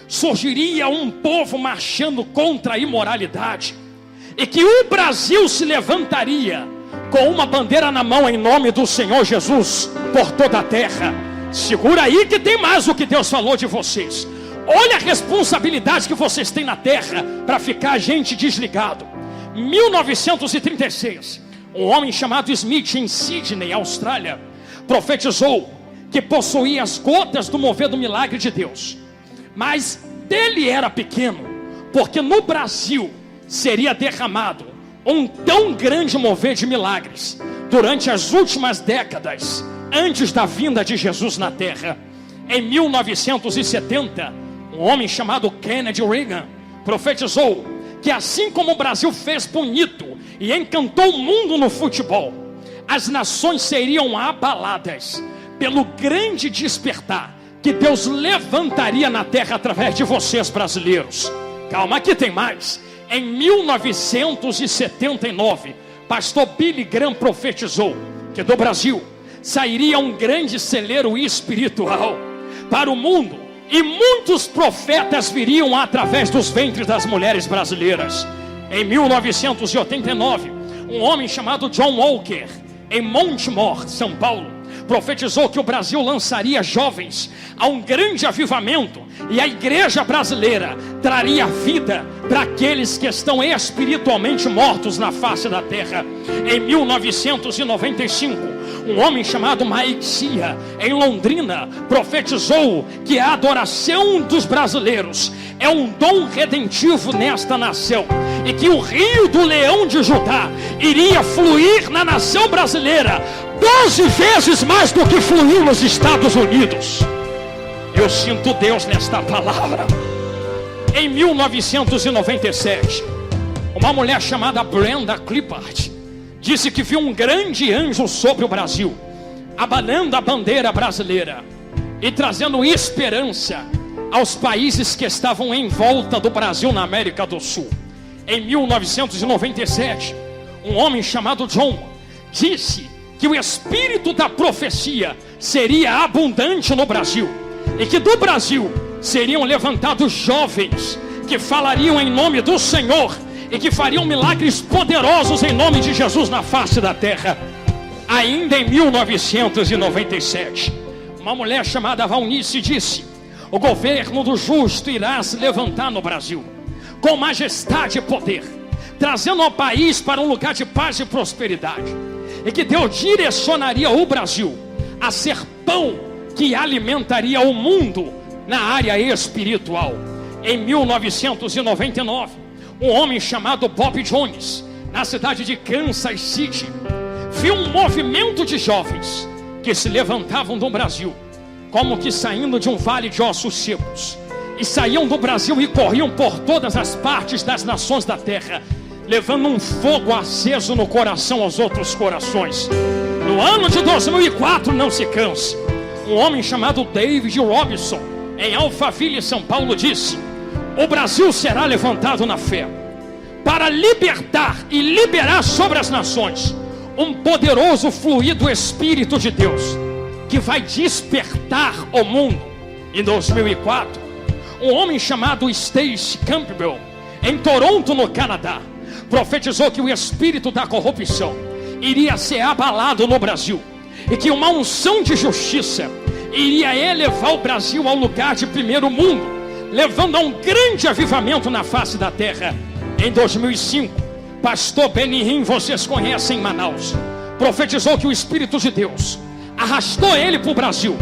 surgiria um povo marchando contra a imoralidade, e que o Brasil se levantaria com uma bandeira na mão em nome do Senhor Jesus por toda a terra. Segura aí que tem mais o que Deus falou de vocês. Olha a responsabilidade que vocês têm na terra para ficar gente desligado. 1936, um homem chamado Smith, em Sydney, Austrália, profetizou que possuía as gotas do mover do milagre de Deus, mas dele era pequeno, porque no Brasil seria derramado um tão grande mover de milagres durante as últimas décadas antes da vinda de Jesus na terra. Em 1970, um homem chamado Kennedy Reagan profetizou que assim como o Brasil fez bonito e encantou o mundo no futebol, as nações seriam abaladas pelo grande despertar que Deus levantaria na terra através de vocês, brasileiros. Calma, aqui tem mais. Em 1979, pastor Billy Graham profetizou que do Brasil sairia um grande celeiro espiritual para o mundo, e muitos profetas viriam através dos ventres das mulheres brasileiras. Em 1989, um homem chamado John Walker, em Montemor, São Paulo, profetizou que o Brasil lançaria jovens a um grande avivamento, e a igreja brasileira traria vida para aqueles que estão espiritualmente mortos na face da terra. Em 1995, um homem chamado Mike Sia, em Londrina, profetizou que a adoração dos brasileiros é um dom redentivo nesta nação, e que o rio do Leão de Judá iria fluir na nação brasileira 12 vezes mais do que fluiu nos Estados Unidos. Eu sinto Deus nesta palavra. Em 1997, uma mulher chamada Brenda Clippard disse que viu um grande anjo sobre o Brasil, abanando a bandeira brasileira e trazendo esperança aos países que estavam em volta do Brasil na América do Sul. Em 1997, um homem chamado John disse que o espírito da profecia seria abundante no Brasil, e que do Brasil seriam levantados jovens que falariam em nome do Senhor e que fariam milagres poderosos em nome de Jesus na face da terra. Ainda em 1997, uma mulher chamada Valnice disse: o governo do justo irá se levantar no Brasil com majestade e poder, trazendo ao país para um lugar de paz e prosperidade, e que Deus direcionaria o Brasil a ser pão que alimentaria o mundo na área espiritual. Em 1999, um homem chamado Bob Jones, na cidade de Kansas City, viu um movimento de jovens que se levantavam do Brasil, como que saindo de um vale de ossos secos, e saíam do Brasil e corriam por todas as partes das nações da terra, levando um fogo aceso no coração aos outros corações. No ano de 2004, não se canse, um homem chamado David Robinson, em Alphaville, São Paulo, disse: o Brasil será levantado na fé para libertar e liberar sobre as nações um poderoso fluir do Espírito de Deus, que vai despertar o mundo. Em 2004, um homem chamado Stacey Campbell, em Toronto, no Canadá, profetizou que o espírito da corrupção iria ser abalado no Brasil, e que uma unção de justiça iria elevar o Brasil ao lugar de primeiro mundo, levando a um grande avivamento na face da terra. Em 2005, pastor Benihim, vocês conhecem, em Manaus, profetizou que o Espírito de Deus arrastou ele para o Brasil,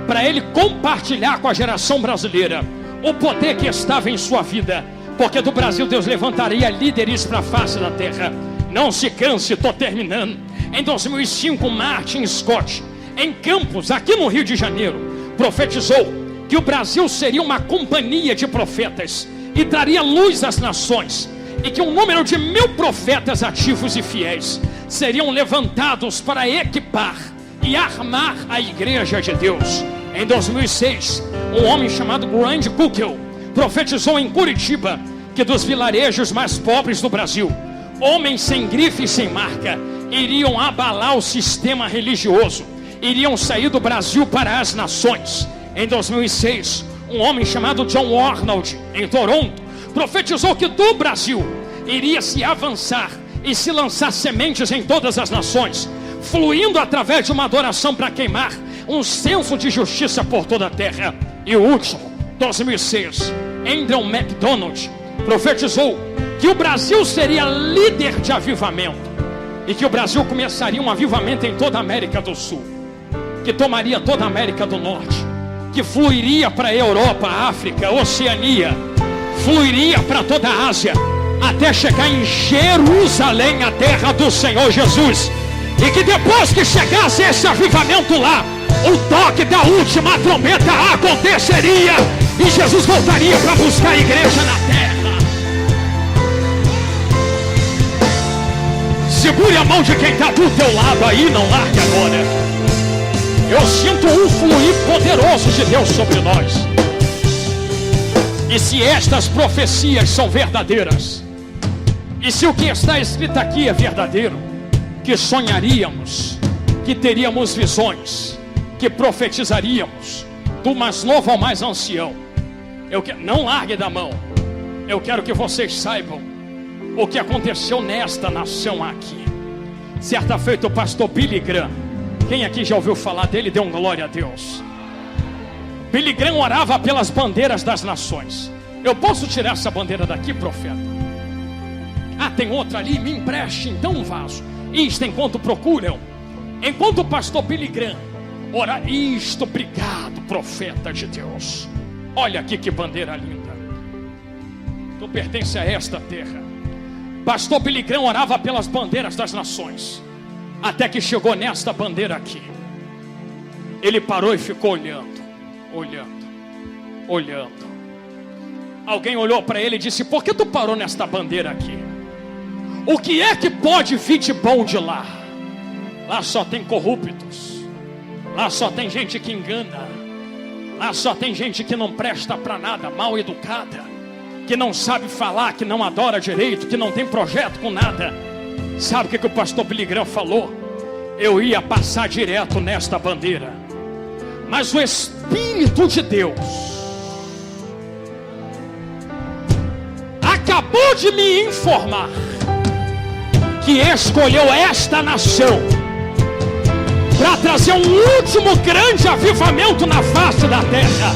para ele compartilhar com a geração brasileira o poder que estava em sua vida, porque do Brasil Deus levantaria líderes para a face da terra. Não se canse, estou terminando. Em 2005, Martin Scott, em Campos, aqui no Rio de Janeiro, profetizou que o Brasil seria uma companhia de profetas e traria luz às nações, e que um número de 1000 profetas ativos e fiéis seriam levantados para equipar e armar a igreja de Deus. Em 2006, um homem chamado Grant Kukel profetizou em Curitiba que dos vilarejos mais pobres do Brasil, homens sem grife e sem marca iriam abalar o sistema religioso, iriam sair do Brasil para as nações. Em 2006, um homem chamado John Arnold, em Toronto, profetizou que do Brasil iria se avançar e se lançar sementes em todas as nações, fluindo através de uma adoração para queimar um senso de justiça por toda a terra. E o último, 2006, Andrew McDonald profetizou que o Brasil seria líder de avivamento, e que o Brasil começaria um avivamento em toda a América do Sul, que tomaria toda a América do Norte, que fluiria para a Europa, África, Oceania, fluiria para toda a Ásia, até chegar em Jerusalém, a terra do Senhor Jesus. E que depois que chegasse esse avivamento lá, o toque da última trombeta aconteceria, e Jesus voltaria para buscar a igreja na terra. Segure a mão de quem está do teu lado aí, não largue agora. Eu sinto um fluir poderoso de Deus sobre nós. E se estas profecias são verdadeiras, e se o que está escrito aqui é verdadeiro, que sonharíamos, que teríamos visões, que profetizaríamos, do mais novo ao mais ancião, não largue da mão. Eu quero que vocês saibam o que aconteceu nesta nação aqui. Certa feita, o pastor Billy Graham, quem aqui já ouviu falar dele, dê um glória a Deus. Billy Graham orava pelas bandeiras das nações. Eu posso tirar essa bandeira daqui, profeta? Ah, tem outra ali, me empreste então um vaso. Isto enquanto procuram. Enquanto o pastor Billy Graham ora, isto, obrigado, profeta de Deus. Olha aqui que bandeira linda. Tu pertence a esta terra. Pastor Billy Graham orava pelas bandeiras das nações, até que chegou nesta bandeira aqui. Ele parou e ficou olhando. Alguém olhou para ele e disse: por que tu parou nesta bandeira aqui? O que é que pode vir de bom de lá? Lá só tem corruptos, lá só tem gente que engana, lá só tem gente que não presta para nada, mal educada, que não sabe falar, que não adora direito, que não tem projeto com nada. Sabe o que o pastor Billy Graham falou? Eu ia passar direto nesta bandeira, mas o Espírito de Deus acabou de me informar que escolheu esta nação para trazer um último grande avivamento na face da terra.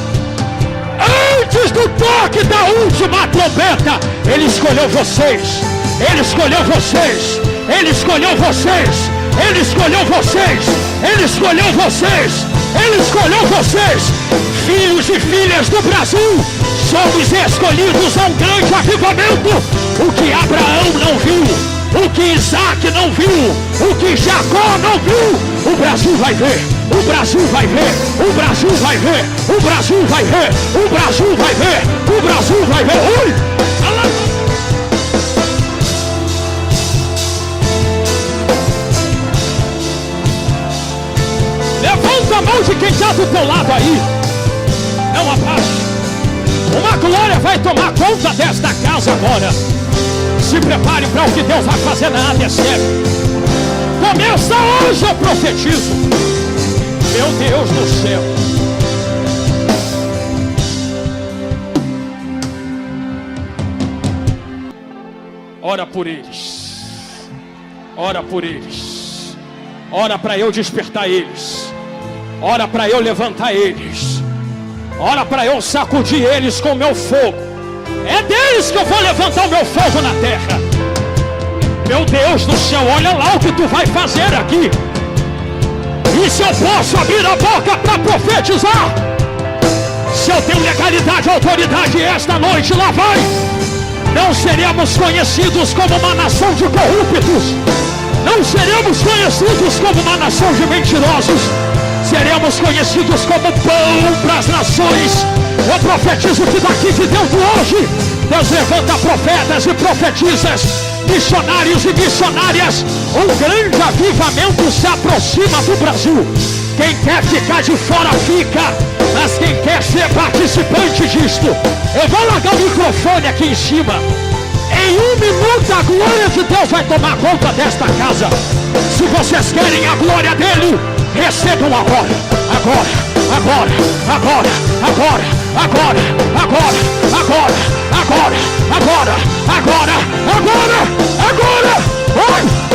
Antes do toque da última trombeta, Ele escolheu vocês. Ele escolheu vocês. Ele escolheu vocês. Ele escolheu vocês. Ele escolheu vocês. Ele escolheu vocês. Filhos e filhas do Brasil, somos escolhidos a um grande avivamento. O que Abraão não viu, o que Isaac não viu, o que Jacó não viu, o Brasil vai ver. O Brasil vai ver. O Brasil vai ver. O Brasil vai ver. O Brasil vai ver. O Brasil vai ver. Ui! Levanta a mão de quem está do teu lado aí. Não abaixe. Uma glória vai tomar conta desta casa agora. Se prepare para o que Deus vai fazer na ADC. Começa hoje, eu profetizo. Meu Deus do céu. Ora por eles. Ora por eles. Ora para eu despertar eles. Ora para eu levantar eles. Ora para eu sacudir eles com o meu fogo. É deles que eu vou levantar o meu fogo na terra. Meu Deus do céu, olha lá o que tu vai fazer aqui. E se eu posso abrir a boca para profetizar, se eu tenho legalidade e autoridade esta noite, lá vai. Não seremos conhecidos como uma nação de corruptos. Não seremos conhecidos como uma nação de mentirosos. Seremos conhecidos como pão para as nações. Eu profetizo que daqui de dentro hoje, Deus levanta profetas e profetizas, missionários e missionárias. Um grande avivamento se aproxima do Brasil. Quem quer ficar de fora fica, mas quem quer ser participante disto, eu vou largar o microfone aqui em cima. Em 1 minuto a glória de Deus vai tomar conta desta casa. Se vocês querem a glória dele, recebam agora, agora, agora, agora, agora, agora, agora, agora, agora, agora, agora, agora, agora. Oi!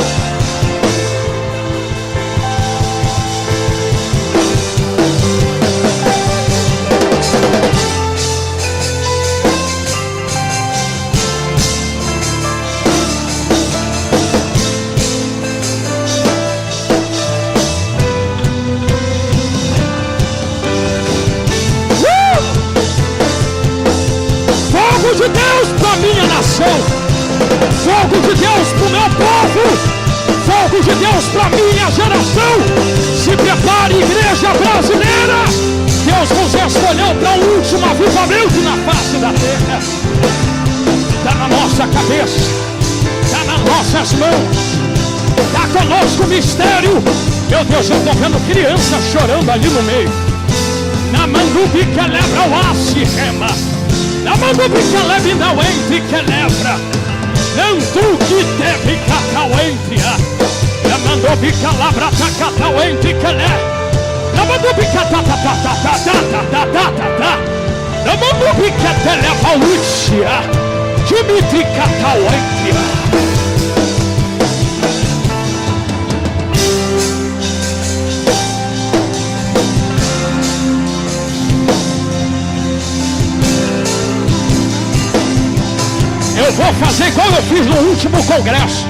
De Deus para minha nação, fogo de Deus para o meu povo, fogo de Deus para minha geração. Se prepare, igreja brasileira, Deus nos escolheu para o último avivamento na face da terra. Está na nossa cabeça, está nas nossas mãos, está conosco o mistério. Meu Deus, eu estou vendo crianças chorando ali no meio. Na mandubica lebra o aço rema. Na mandubica leve da entre que lembra. Nandu que teve catauentria. Na mandubica labra catauentria que lembra. Na mandubica ta. Na mandubica televa Lúcia. Dimitri catauentria. Eu vou fazer igual eu fiz no último congresso,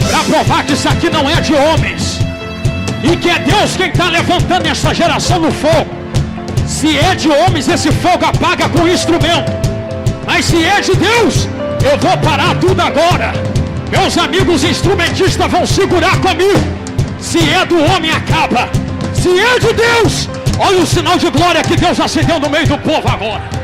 para provar que isso aqui não é de homens, e que é Deus quem está levantando essa geração no fogo. Se é de homens, esse fogo apaga com instrumento, mas se é de Deus, eu vou parar tudo agora. Meus amigos instrumentistas vão segurar comigo. Se é do homem, acaba. Se é de Deus, olha o sinal de glória que Deus acendeu no meio do povo agora.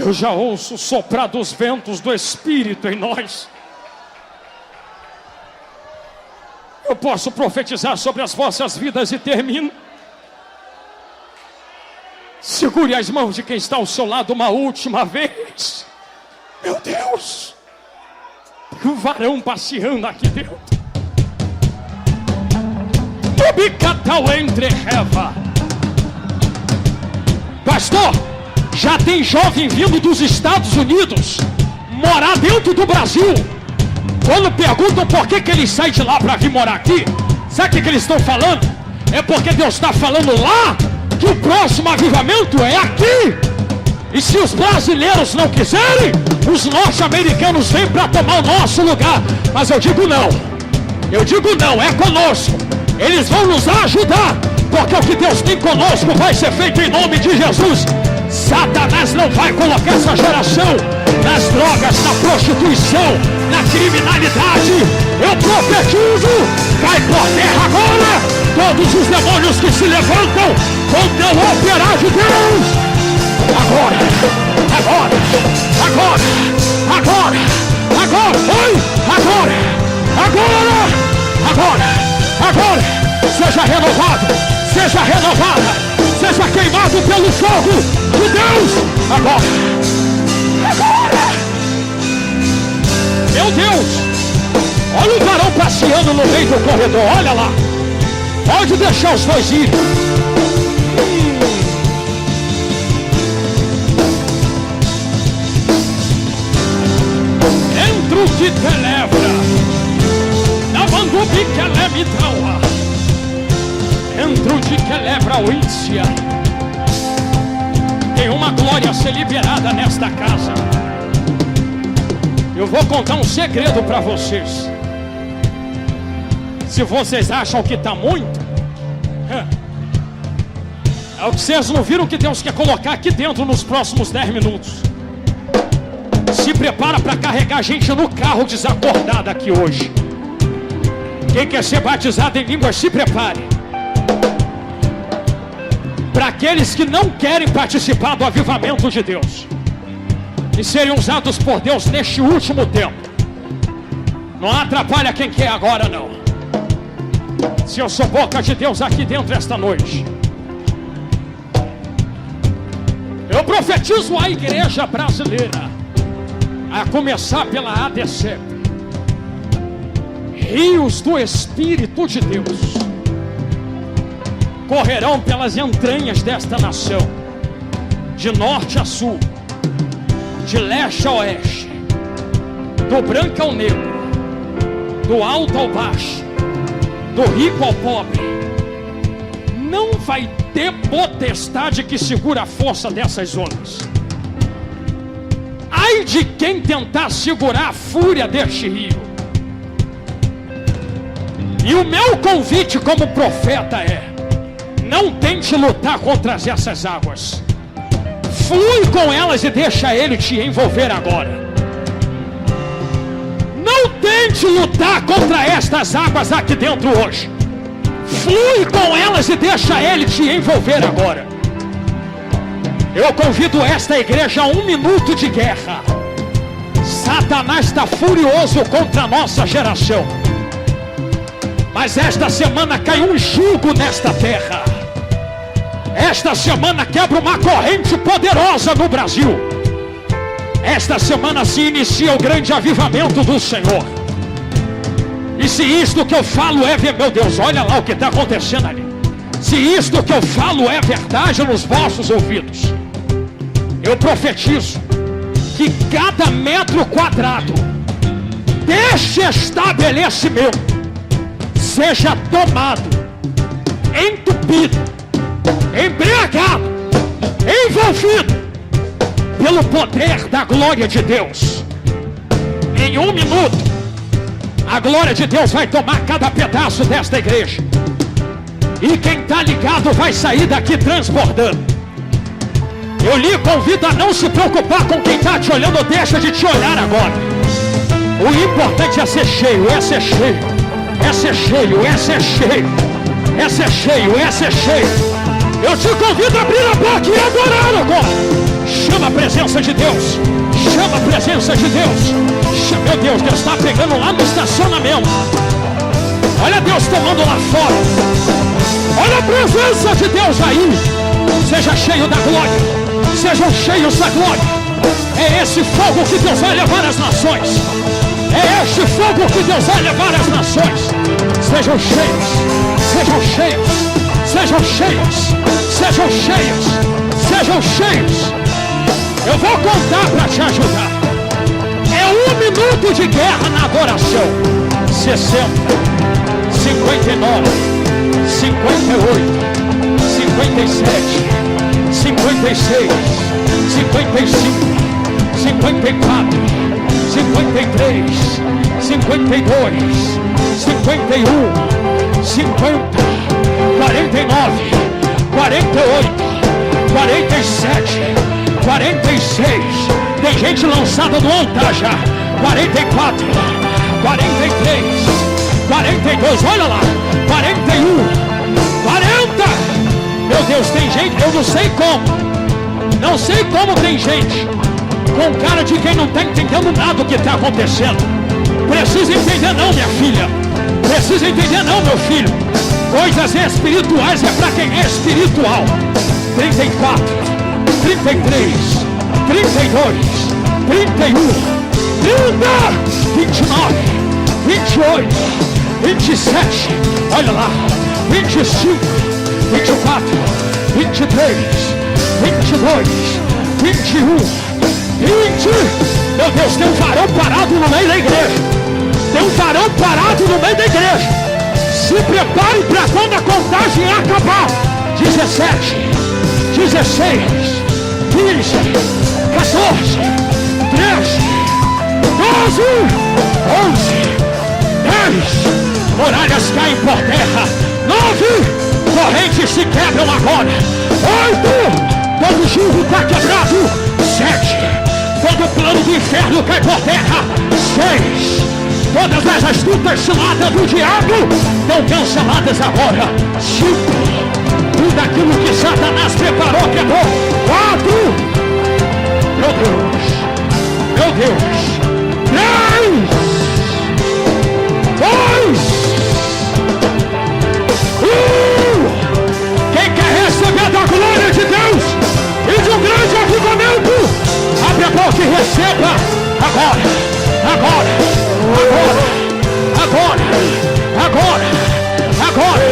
Eu já ouço soprar dos ventos do Espírito em nós. Eu posso profetizar sobre as vossas vidas e termino. Segure as mãos de quem está ao seu lado uma última vez. Meu Deus, tem um varão passeando aqui dentro. Pastor, já tem jovem vindo dos Estados Unidos morar dentro do Brasil. Quando perguntam por que eles saem de lá para vir morar aqui, sabe o que eles estão falando? É porque Deus está falando lá que o próximo avivamento é aqui. E se os brasileiros não quiserem, os norte-americanos vêm para tomar o nosso lugar. Mas eu digo não, é conosco. Eles vão nos ajudar, porque o que Deus tem conosco vai ser feito em nome de Jesus. Satanás não vai colocar essa geração nas drogas, na prostituição, na criminalidade. Eu profetizo, cai por terra agora todos os demônios que se levantam contra o operar de Deus. Agora, seja renovado, seja renovada, seja queimado pelo fogo de Deus. Agora, meu Deus, olha o varão passeando no meio do corredor, olha lá, pode deixar os dois irem. Dentro de Telebra, na Mandubi que ela me traua, dentro de Telebra, Uícia, tem uma glória a ser liberada nesta casa. Eu vou contar um segredo para vocês. Se vocês acham que está muito, é o que vocês não viram que Deus quer colocar aqui dentro nos próximos 10 minutos. Se prepara para carregar gente no carro desacordada aqui hoje. Quem quer ser batizado em línguas, se prepare. Para aqueles que não querem participar do avivamento de Deus e serem usados por Deus neste último tempo, não atrapalha quem quer agora não. Se eu sou boca de Deus aqui dentro esta noite, eu profetizo a igreja brasileira, a começar pela ADC. Rios do Espírito de Deus correrão pelas entranhas desta nação, de norte a sul, de leste a oeste, do branco ao negro, do alto ao baixo, do rico ao pobre. Não vai ter potestade que segura a força dessas ondas. Ai de quem tentar segurar a fúria deste rio. E o meu convite como profeta é: não tente lutar contra essas águas. Flui com elas e deixa ele te envolver agora. Não tente lutar contra estas águas aqui dentro hoje. Flui com elas e deixa ele te envolver agora. Eu convido esta igreja a 1 minuto de guerra. Satanás está furioso contra a nossa geração. Mas esta semana cai um jugo nesta terra. Esta semana quebra uma corrente poderosa no Brasil. Esta semana se inicia o grande avivamento do Senhor. E se isto que eu falo é verdade, meu Deus, olha lá o que está acontecendo ali. Se isto que eu falo é verdade nos vossos ouvidos, eu profetizo que cada metro quadrado deste estabelecimento seja tomado, entupido, embriagado, envolvido pelo poder da glória de Deus. Em 1 minuto, a glória de Deus vai tomar cada pedaço desta igreja. E quem está ligado vai sair daqui transbordando. Eu lhe convido a não se preocupar com quem está te olhando, deixa de te olhar agora. O importante é ser cheio, é ser cheio, é ser cheio, é ser cheio, é ser cheio, é ser cheio. Eu te convido a abrir a boca e adorar agora. Chama a presença de Deus. Chama a presença de Deus. Meu Deus, Deus está pegando lá no estacionamento. Olha Deus tomando lá fora. Olha a presença de Deus aí. Seja cheio da glória. Sejam cheios da glória. É esse fogo que Deus vai levar às nações. É este fogo que Deus vai levar às nações. Sejam cheios. Sejam cheios. Sejam cheios. Sejam cheios. Sejam cheios. Eu vou contar para te ajudar. É 1 minuto de guerra na adoração. 60, 59, 58, 57, 56, 55, 54, 53, 52, 51, 50, 49, 48, 47, 46. Tem gente lançada no altar já. 44, 43, 42, olha lá. 41, 40. Meu Deus, tem gente, eu não sei como. Não sei como tem gente com cara de quem não está entendendo nada do que está acontecendo. Precisa entender não, minha filha. Precisa entender não, meu filho. Coisas espirituais é para quem é espiritual. 34, 33, 32, 31, 30, 29, 28, 27, olha lá, 25, 24, 23, 22, 21, 20. Meu Deus, tem um varão parado no meio da igreja. Tem um varão parado no meio da igreja. Se prepare para quando a contagem acabar. 17, 16, 15, 14, 13, 12, 11, 10, muralhas caem por terra. 9, correntes se quebram agora. 8, todo jugo está quebrado. 7, todo plano do inferno cai por terra. 6, todas as astutas ciladas do diabo estão canceladas agora. 5, tudo aquilo que Satanás preparou quebrou. 4, meu Deus, meu Deus. 3, 2, 1. Quem quer receber da glória de Deus e de um grande avivamento, abre a boca e receba agora, agora, agora, agora, agora, agora, agora,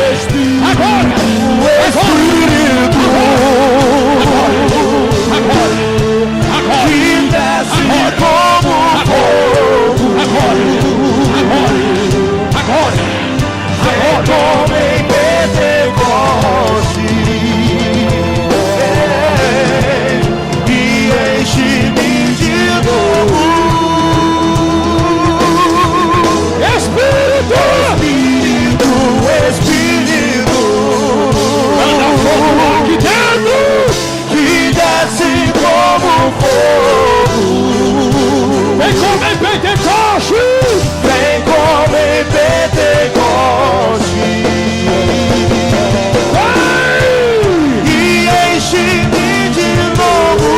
agora, agora, agora, que desce como fogo, agora, agora, agora, agora, como em Pentecoste, e enche-me de novo. Espírito, manda fogo aqui dentro, que desce como fogo. Vem como em Pentecoste, vem como em Pentecoste, e enche-me de novo.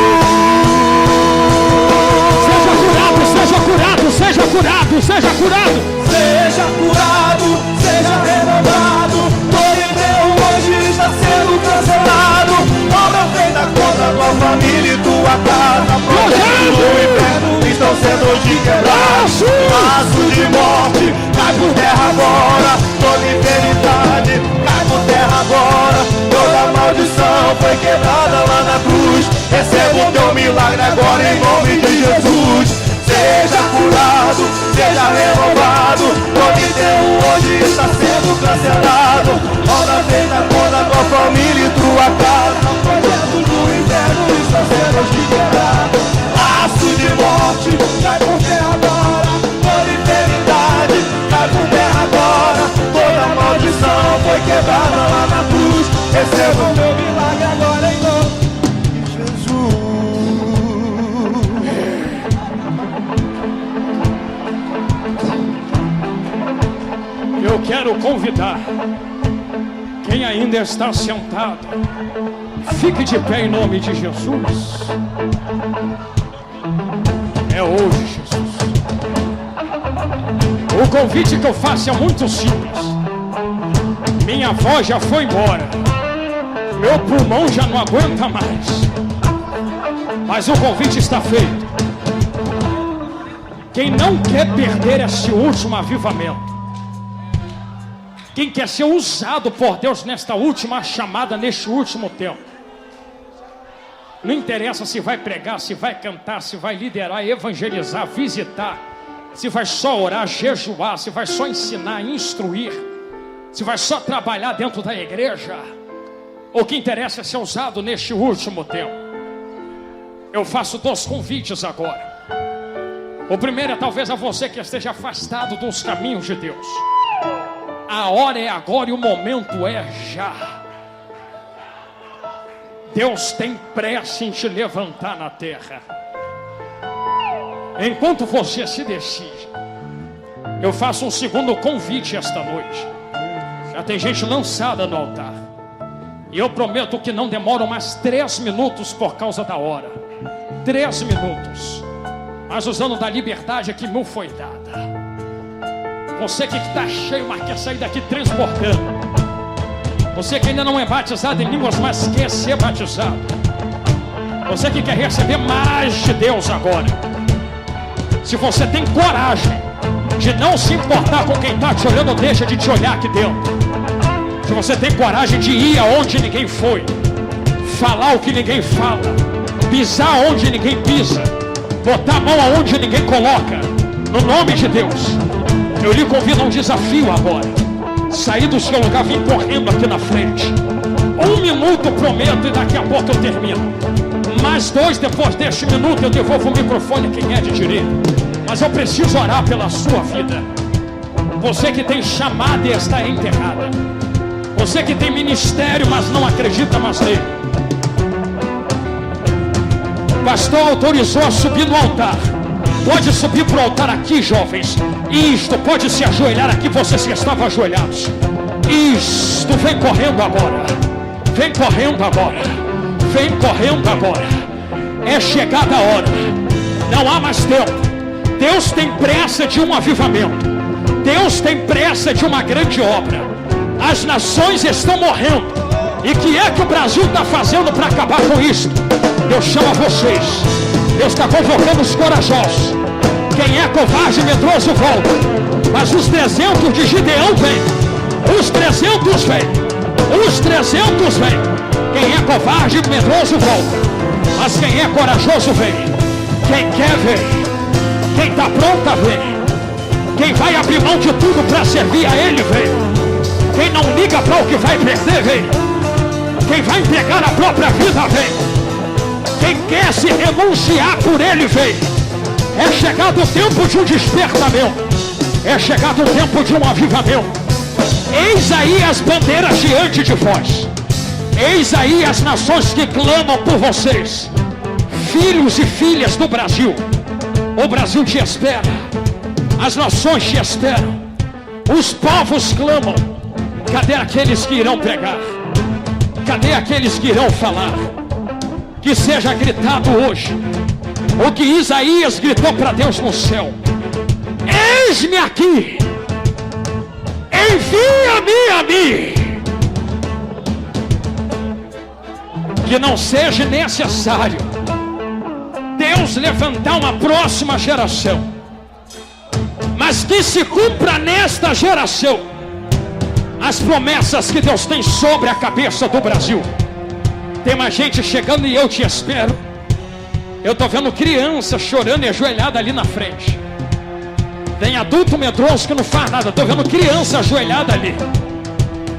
Seja curado, seja curado, seja curado, seja curado. Seja curado, seja renovado. Todo teu hoje está sendo cancelado. Obra feita contra tua família e tua casa. Projetos do inferno estão sendo hoje quebrados. Laço de morte cai por terra agora. Toda enfermidade cai por terra agora. Toda maldição foi quebrada lá na cruz. Receba o teu milagre agora em nome de Jesus. Seja curado, seja renovado. Todo teu hoje está sendo cancelado. Obra feita contra a tua família e tua casa. Projetos do inferno estão sendo hoje quebrados. Laço de morte cai por terra agora. Toda enfermidade cai por terra agora. Toda maldição foi quebrada lá na cruz. Receba o meu milagre agora em nome de Jesus. Eu quero convidar quem ainda está sentado Fique de pé em nome de Jesus. É hoje, Jesus. O convite que eu faço é muito simples. Minha voz já foi embora. Meu pulmão já não aguenta mais. Mas o convite está feito. Quem não quer perder esse último avivamento, quem quer ser usado por Deus nesta última chamada, neste último tempo, não interessa se vai pregar, se vai cantar, se vai liderar, evangelizar, visitar, se vai só orar, jejuar, se vai só ensinar, instruir, se vai só trabalhar dentro da igreja. O que interessa é ser usado neste último tempo. Eu faço 2 convites agora. O primeiro é talvez a você que esteja afastado dos caminhos de Deus. A hora é agora e o momento é já. Deus tem pressa em te levantar na terra. Enquanto você se decide, eu faço um segundo convite esta noite. Já tem gente lançada no altar. E eu prometo que não demoram mais 3 minutos por causa da hora. 3 minutos. Mas usando da liberdade que me foi dada. Você que está cheio, mas quer sair daqui transportando. Você que ainda não é batizado em línguas, mas quer ser batizado. Você que quer receber mais de Deus agora. Se você tem coragem de não se importar com quem está te olhando, deixa de te olhar aqui dentro. Se você tem coragem de ir aonde ninguém foi, falar o que ninguém fala, pisar onde ninguém pisa, botar a mão aonde ninguém coloca, no nome de Deus, eu lhe convido a um desafio agora. Sair do seu lugar, vim correndo aqui na frente. 1 minuto prometo e daqui a pouco eu termino. Mais 2 depois deste minuto eu devolvo o microfone a quem é de direito. Mas eu preciso orar pela sua vida. Você que tem chamada e está enterrada. Você que tem ministério, mas não acredita mais nele. O pastor autorizou a subir no altar. Pode subir para o altar aqui, jovens. Isto, pode se ajoelhar aqui, vocês que estavam ajoelhados. Isto, vem correndo agora. Vem correndo agora. Vem correndo agora. É chegada a hora. Não há mais tempo. Deus tem pressa de um avivamento. Deus tem pressa de uma grande obra. As nações estão morrendo. E o que é que o Brasil está fazendo para acabar com isso? Eu chamo a vocês. Deus está convocando os corajosos. Quem é covarde e medroso volta. Mas os 300 de Gideão vem. Os 300 vem. Os 300 vem. Quem é covarde e medroso volta. Mas quem é corajoso vem. Quem quer vem. Quem está pronta vem. Quem vai abrir mão de tudo para servir a Ele vem. Quem não liga para o que vai perder vem. Quem vai entregar a própria vida vem. Quem quer se renunciar por Ele vem. É chegado o tempo de um despertamento. É chegado o tempo de um avivamento. Eis aí as bandeiras diante de vós. Eis aí as nações que clamam por vocês. Filhos e filhas do Brasil. O Brasil te espera. As nações te esperam. Os povos clamam. Cadê aqueles que irão pregar? Cadê aqueles que irão falar? Que seja gritado hoje o que Isaías gritou para Deus no céu: eis-me aqui, envia-me a mim. Que não seja necessário Deus levantar uma próxima geração, mas que se cumpra nesta geração as promessas que Deus tem sobre a cabeça do Brasil. Tem mais gente chegando e eu te espero. Eu estou vendo criança chorando e ajoelhada ali na frente. Tem adulto medroso que não faz nada. Estou vendo criança ajoelhada ali.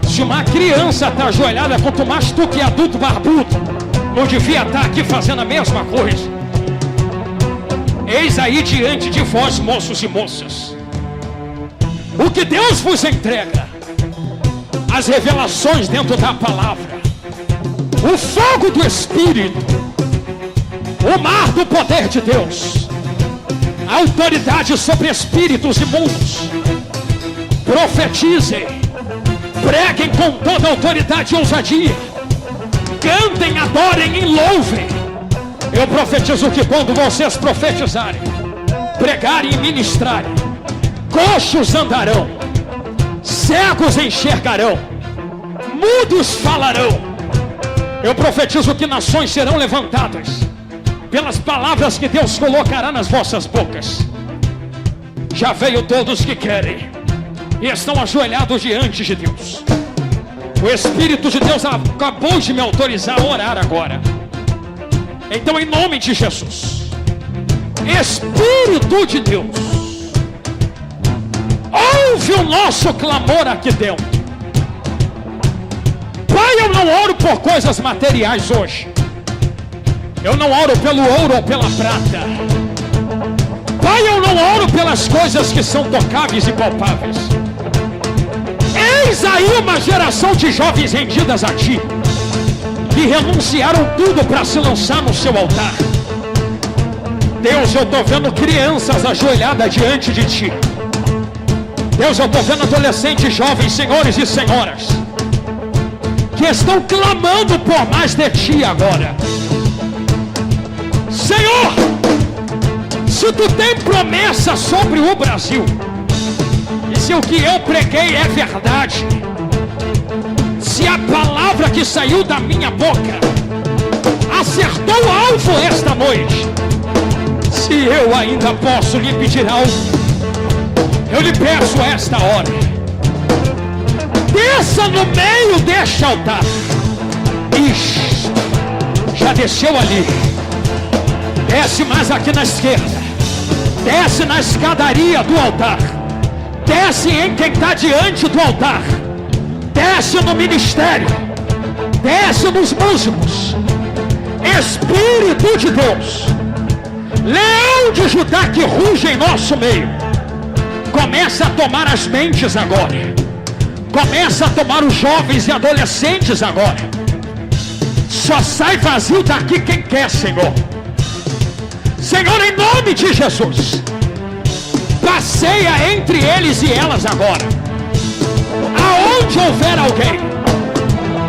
Se uma criança está ajoelhada, quanto mais tu que é adulto barbudo, não devia estar aqui fazendo a mesma coisa. Eis aí diante de vós, moços e moças, o que Deus vos entrega: as revelações dentro da palavra, o fogo do Espírito, o mar do poder de Deus, a autoridade sobre espíritos imundos. Profetizem, preguem com toda a autoridade e ousadia. cantem, adorem e louvem. Eu profetizo que quando vocês profetizarem, pregarem e ministrarem, coxos andarão, cegos enxergarão, mudos falarão. Eu profetizo que nações serão levantadas pelas palavras que Deus colocará nas vossas bocas. Já veio todos que querem e estão ajoelhados diante de Deus. O Espírito de Deus acabou de me autorizar a orar agora. Então, em nome de Jesus, Espírito de Deus, ouve o nosso clamor aqui dentro. Pai, eu não oro por coisas materiais hoje. Eu não oro pelo ouro ou pela prata. Pai, eu não oro pelas coisas que são tocáveis e palpáveis. Eis aí uma geração de jovens rendidas a Ti, que renunciaram tudo para se lançar no Seu altar. Deus, eu estou vendo crianças ajoelhadas diante de Ti. Deus, eu estou vendo adolescentes, jovens, senhores e senhoras, que estão clamando por mais de Ti agora. Senhor, se Tu tem promessa sobre o Brasil, e se o que eu preguei é verdade, se a palavra que saiu da minha boca acertou o alvo esta noite, se eu ainda posso lhe pedir algo, eu lhe peço esta hora: desça no meio deste altar. Ixi, já desceu ali. Desce mais aqui na esquerda. Desce na escadaria do altar. Desce em quem está diante do altar. Desce no ministério. Desce nos músicos. Espírito de Deus, Leão de Judá que ruge em nosso meio, começa a tomar as mentes agora. Começa a tomar os jovens e adolescentes agora. Só sai vazio daqui quem quer, Senhor. Senhor, em nome de Jesus, passeia entre eles e elas agora. Aonde houver alguém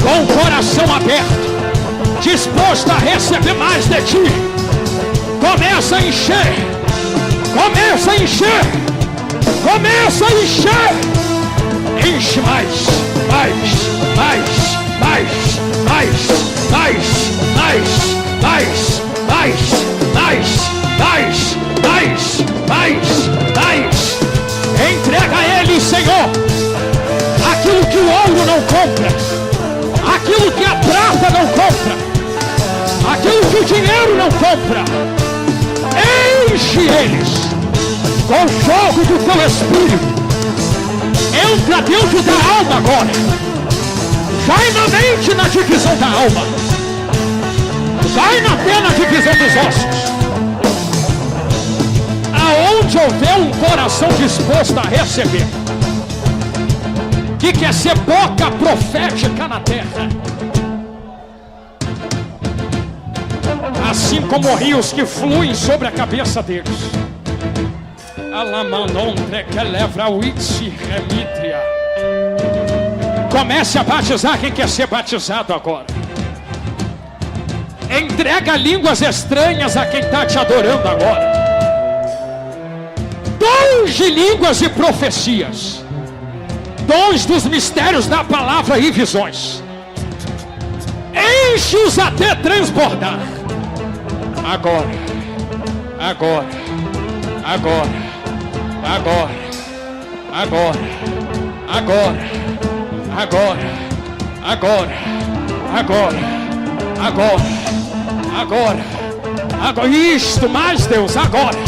com o coração aberto, disposto a receber mais de Ti, começa a encher. Começa a encher. Começa a encher. Enche mais, mais, mais, mais, mais, mais, mais, mais, mais, mais, mais, mais, mais, mais. Entrega a Ele, Senhor, aquilo que o ouro não compra, aquilo que a prata não compra, aquilo que o dinheiro não compra. Enche eles com o fogo do Teu Espírito. Entra dentro da alma agora. Vai na mente, na divisão da alma. Vai na divisão dos ossos. Aonde houver um coração disposto a receber, que quer ser boca profética na terra, assim como rios que fluem sobre a cabeça deles. Comece a batizar quem quer ser batizado agora. Entrega línguas estranhas a quem está te adorando agora. Dons de línguas e profecias, dons dos mistérios da palavra e visões, enche-os até transbordar. Agora, agora, agora, agora, agora, agora, agora, agora, agora, agora, agora, agora. Isto mais, Deus, agora.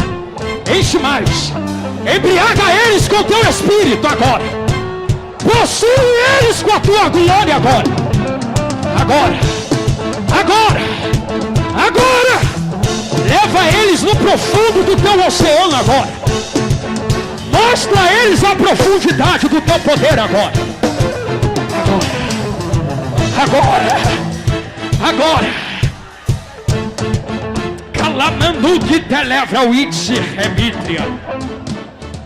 Enche mais. Embriaga eles com Teu Espírito agora. Possui eles com a Tua glória agora. Agora, agora, agora. Leva eles no profundo do Teu oceano agora. Mostra a eles a profundidade do Teu poder agora. Agora, agora. Calamando que te leva ao Itzi Remitria.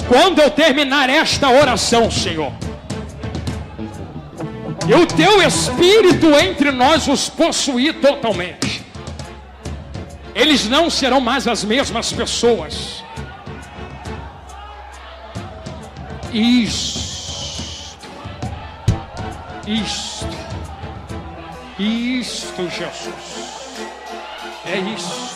Quando eu terminar esta oração, Senhor, E o teu Espírito entre nós os possuir totalmente. Eles não serão mais as mesmas pessoas. Isto, Jesus. É isto.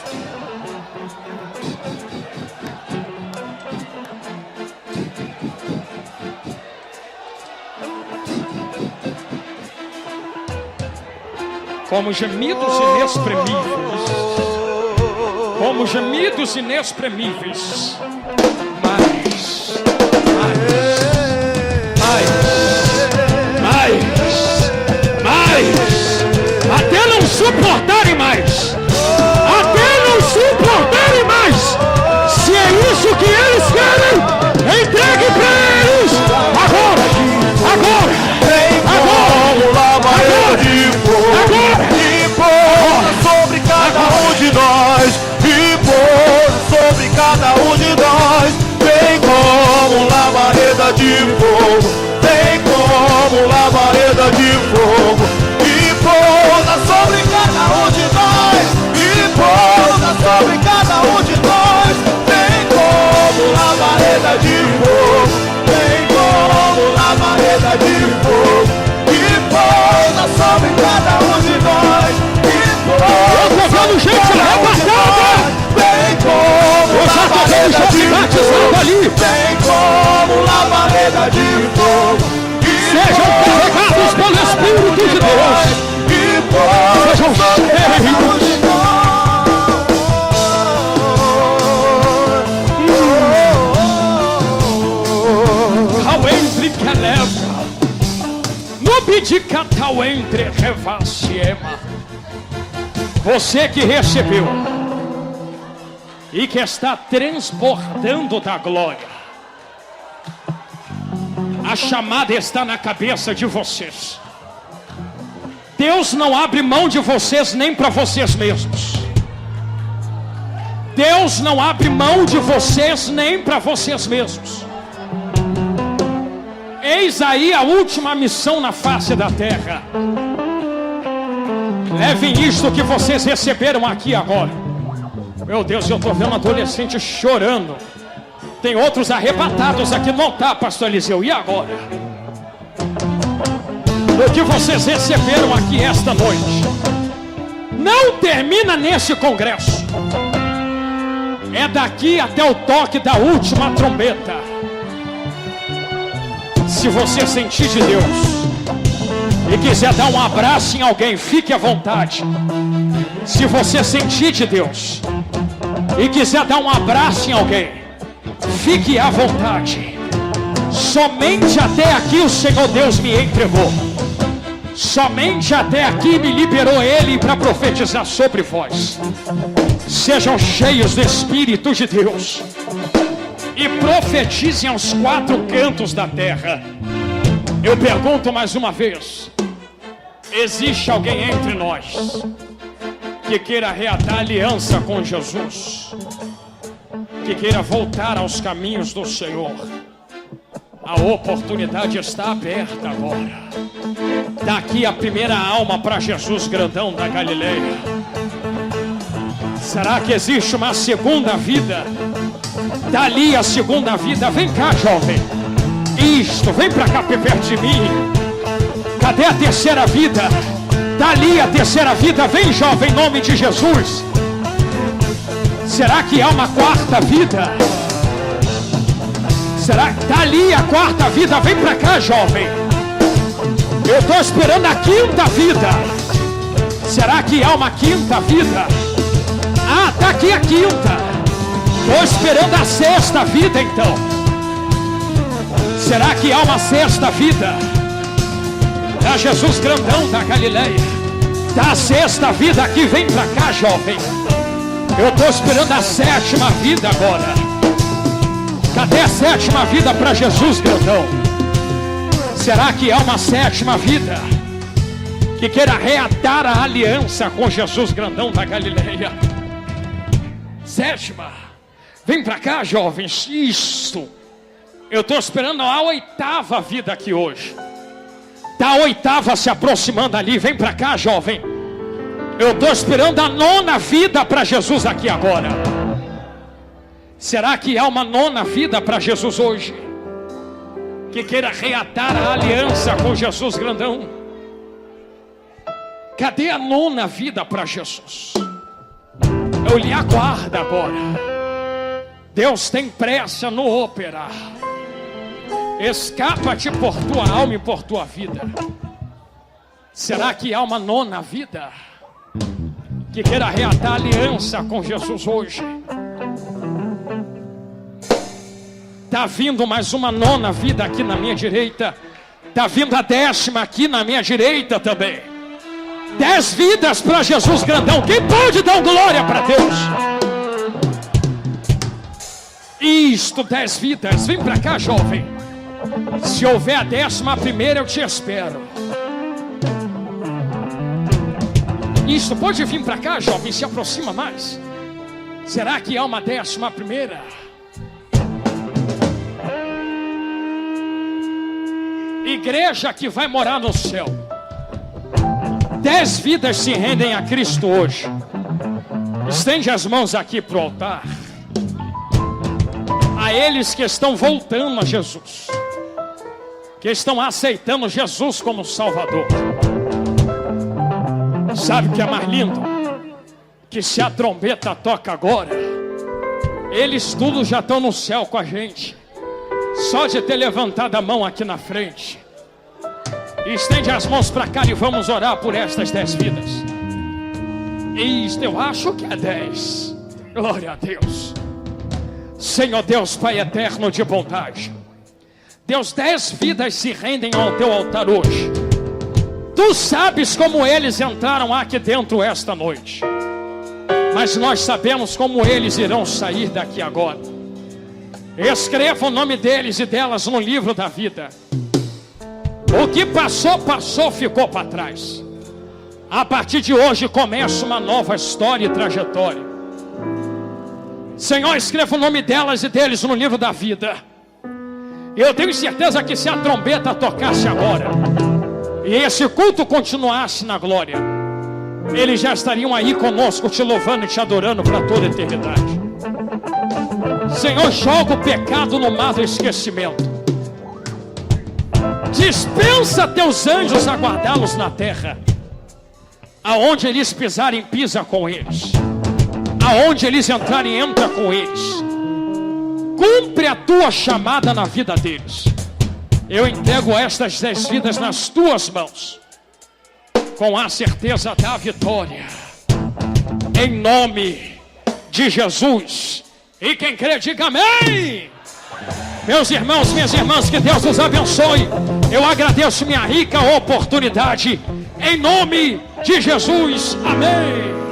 Como gemidos inexprimíveis. Como gemidos inexprimíveis. Mais. Até não suportarem mais. Até não suportarem mais. Se é isso que eles querem, entregue para eles. Agora. E pôr sobre cada um de nós. E pôr sobre cada um de nós. Vem como labareda de fogo. Vem como labareda de fogo. E pousa sobre cada um de nós. E pousa sobre cada um de nós. Vem como labareda de fogo. Vem como labareda de fogo. E pousa sobre cada um de nós. E pousa sobre cada um de nós. Vem como labareda de fogo. Vem como labareda de fogo. Sejam carregados pelo Espírito de Deus. Sejam cheios. Ao entre que leva, no bidica tal entre revaciema. Você que recebeu e que está transbordando da glória. A chamada está na cabeça de vocês. Deus não abre mão de vocês nem para vocês mesmos. Deus não abre mão de vocês nem para vocês mesmos. Eis aí a última missão na face da terra. Levem isto que vocês receberam aqui agora. Meu Deus, eu estou vendo um adolescente chorando. Tem outros arrebatados aqui, não tá, pastor Eliseu? E agora? O que vocês receberam aqui esta noite não termina nesse congresso. É daqui até o toque da última trombeta. Se você sentir de Deus e quiser dar um abraço em alguém, fique à vontade. Se você sentir de Deus e quiser dar um abraço em alguém, fique à vontade. Somente até aqui o Senhor Deus me entregou. Somente até aqui me liberou Ele para profetizar sobre vós. Sejam cheios do Espírito de Deus e profetizem aos quatro cantos da terra. Eu pergunto mais uma vez: existe alguém entre nós que queira reatar aliança com Jesus? Que queira voltar aos caminhos do Senhor? A oportunidade está aberta agora. Daqui a primeira alma para Jesus grandão da Galileia. Será que existe uma segunda vida? Dali a segunda vida. Vem cá, jovem. Isto, vem para cá perto de mim. Cadê a terceira vida? Dali a terceira vida. Vem, jovem, em nome de Jesus. Será que há uma quarta vida? Será que está ali a quarta vida? Vem pra cá, jovem. Eu estou esperando a quinta vida. Será que há uma quinta vida? Ah, está aqui a quinta. Estou esperando a sexta vida, então. Será que há uma sexta vida? Tá Jesus grandão da Galileia. Tá a sexta vida aqui. Vem pra cá, jovem. Eu estou esperando a sétima vida agora. Cadê a sétima vida para Jesus grandão? Será que há uma sétima vida que queira reatar a aliança com Jesus grandão da Galileia? Sétima. Vem para cá, jovens. Isto. Eu estou esperando a oitava vida aqui hoje. Está a 8ª se aproximando ali. Vem para cá, jovem. Eu estou esperando a 9ª vida para Jesus aqui agora. Será que há uma 9ª vida para Jesus hoje? Que queira reatar a aliança com Jesus grandão? Cadê a 9ª vida para Jesus? Eu lhe aguardo agora. Deus tem pressa no operar. Escapa-te por tua alma e por tua vida. Será que há uma 9ª vida que queira reatar a aliança com Jesus hoje? Está vindo mais uma 9ª vida aqui na minha direita. Está vindo a 10ª aqui na minha direita também. 10 vidas para Jesus grandão. Quem pode dar glória para Deus? Isto, 10 vidas. Vem para cá, jovem. Se houver a 11ª, eu te espero. Isto, pode vir para cá, jovem. Se aproxima mais. Será que há uma 11ª? Igreja que vai morar no céu. 10 vidas se rendem a Cristo hoje. Estende as mãos aqui para o altar. A eles que estão voltando a Jesus, que estão aceitando Jesus como Salvador. Sabe o que é mais lindo? Que se a trombeta toca agora, eles todos já estão no céu com a gente. Só de ter levantado a mão aqui na frente. Estende as mãos para cá e vamos orar por estas 10 vidas. Isto eu acho que é 10. Glória a Deus. Senhor Deus, Pai eterno de bondade. Deus, 10 vidas se rendem ao teu altar hoje. Tu sabes como eles entraram aqui dentro esta noite. Mas nós sabemos como eles irão sair daqui agora. Escreva o nome deles e delas no livro da vida. O que passou, passou, ficou para trás. A partir de hoje começa uma nova história e trajetória. Senhor, escreva o nome delas e deles no livro da vida. Eu tenho certeza que se a trombeta tocasse agora e esse culto continuasse na glória, eles já estariam aí conosco, te louvando e te adorando para toda a eternidade. Senhor, joga o pecado no mar do esquecimento. Dispensa teus anjos a guardá-los na terra. Aonde eles pisarem, pisa com eles. Aonde eles entrarem, entra com eles. Cumpre a tua chamada na vida deles. Eu entrego estas 10 vidas nas tuas mãos, com a certeza da vitória, em nome de Jesus. E quem crê, diga amém. Meus irmãos, minhas irmãs, que Deus os abençoe. Eu agradeço minha rica oportunidade. Em nome de Jesus, amém.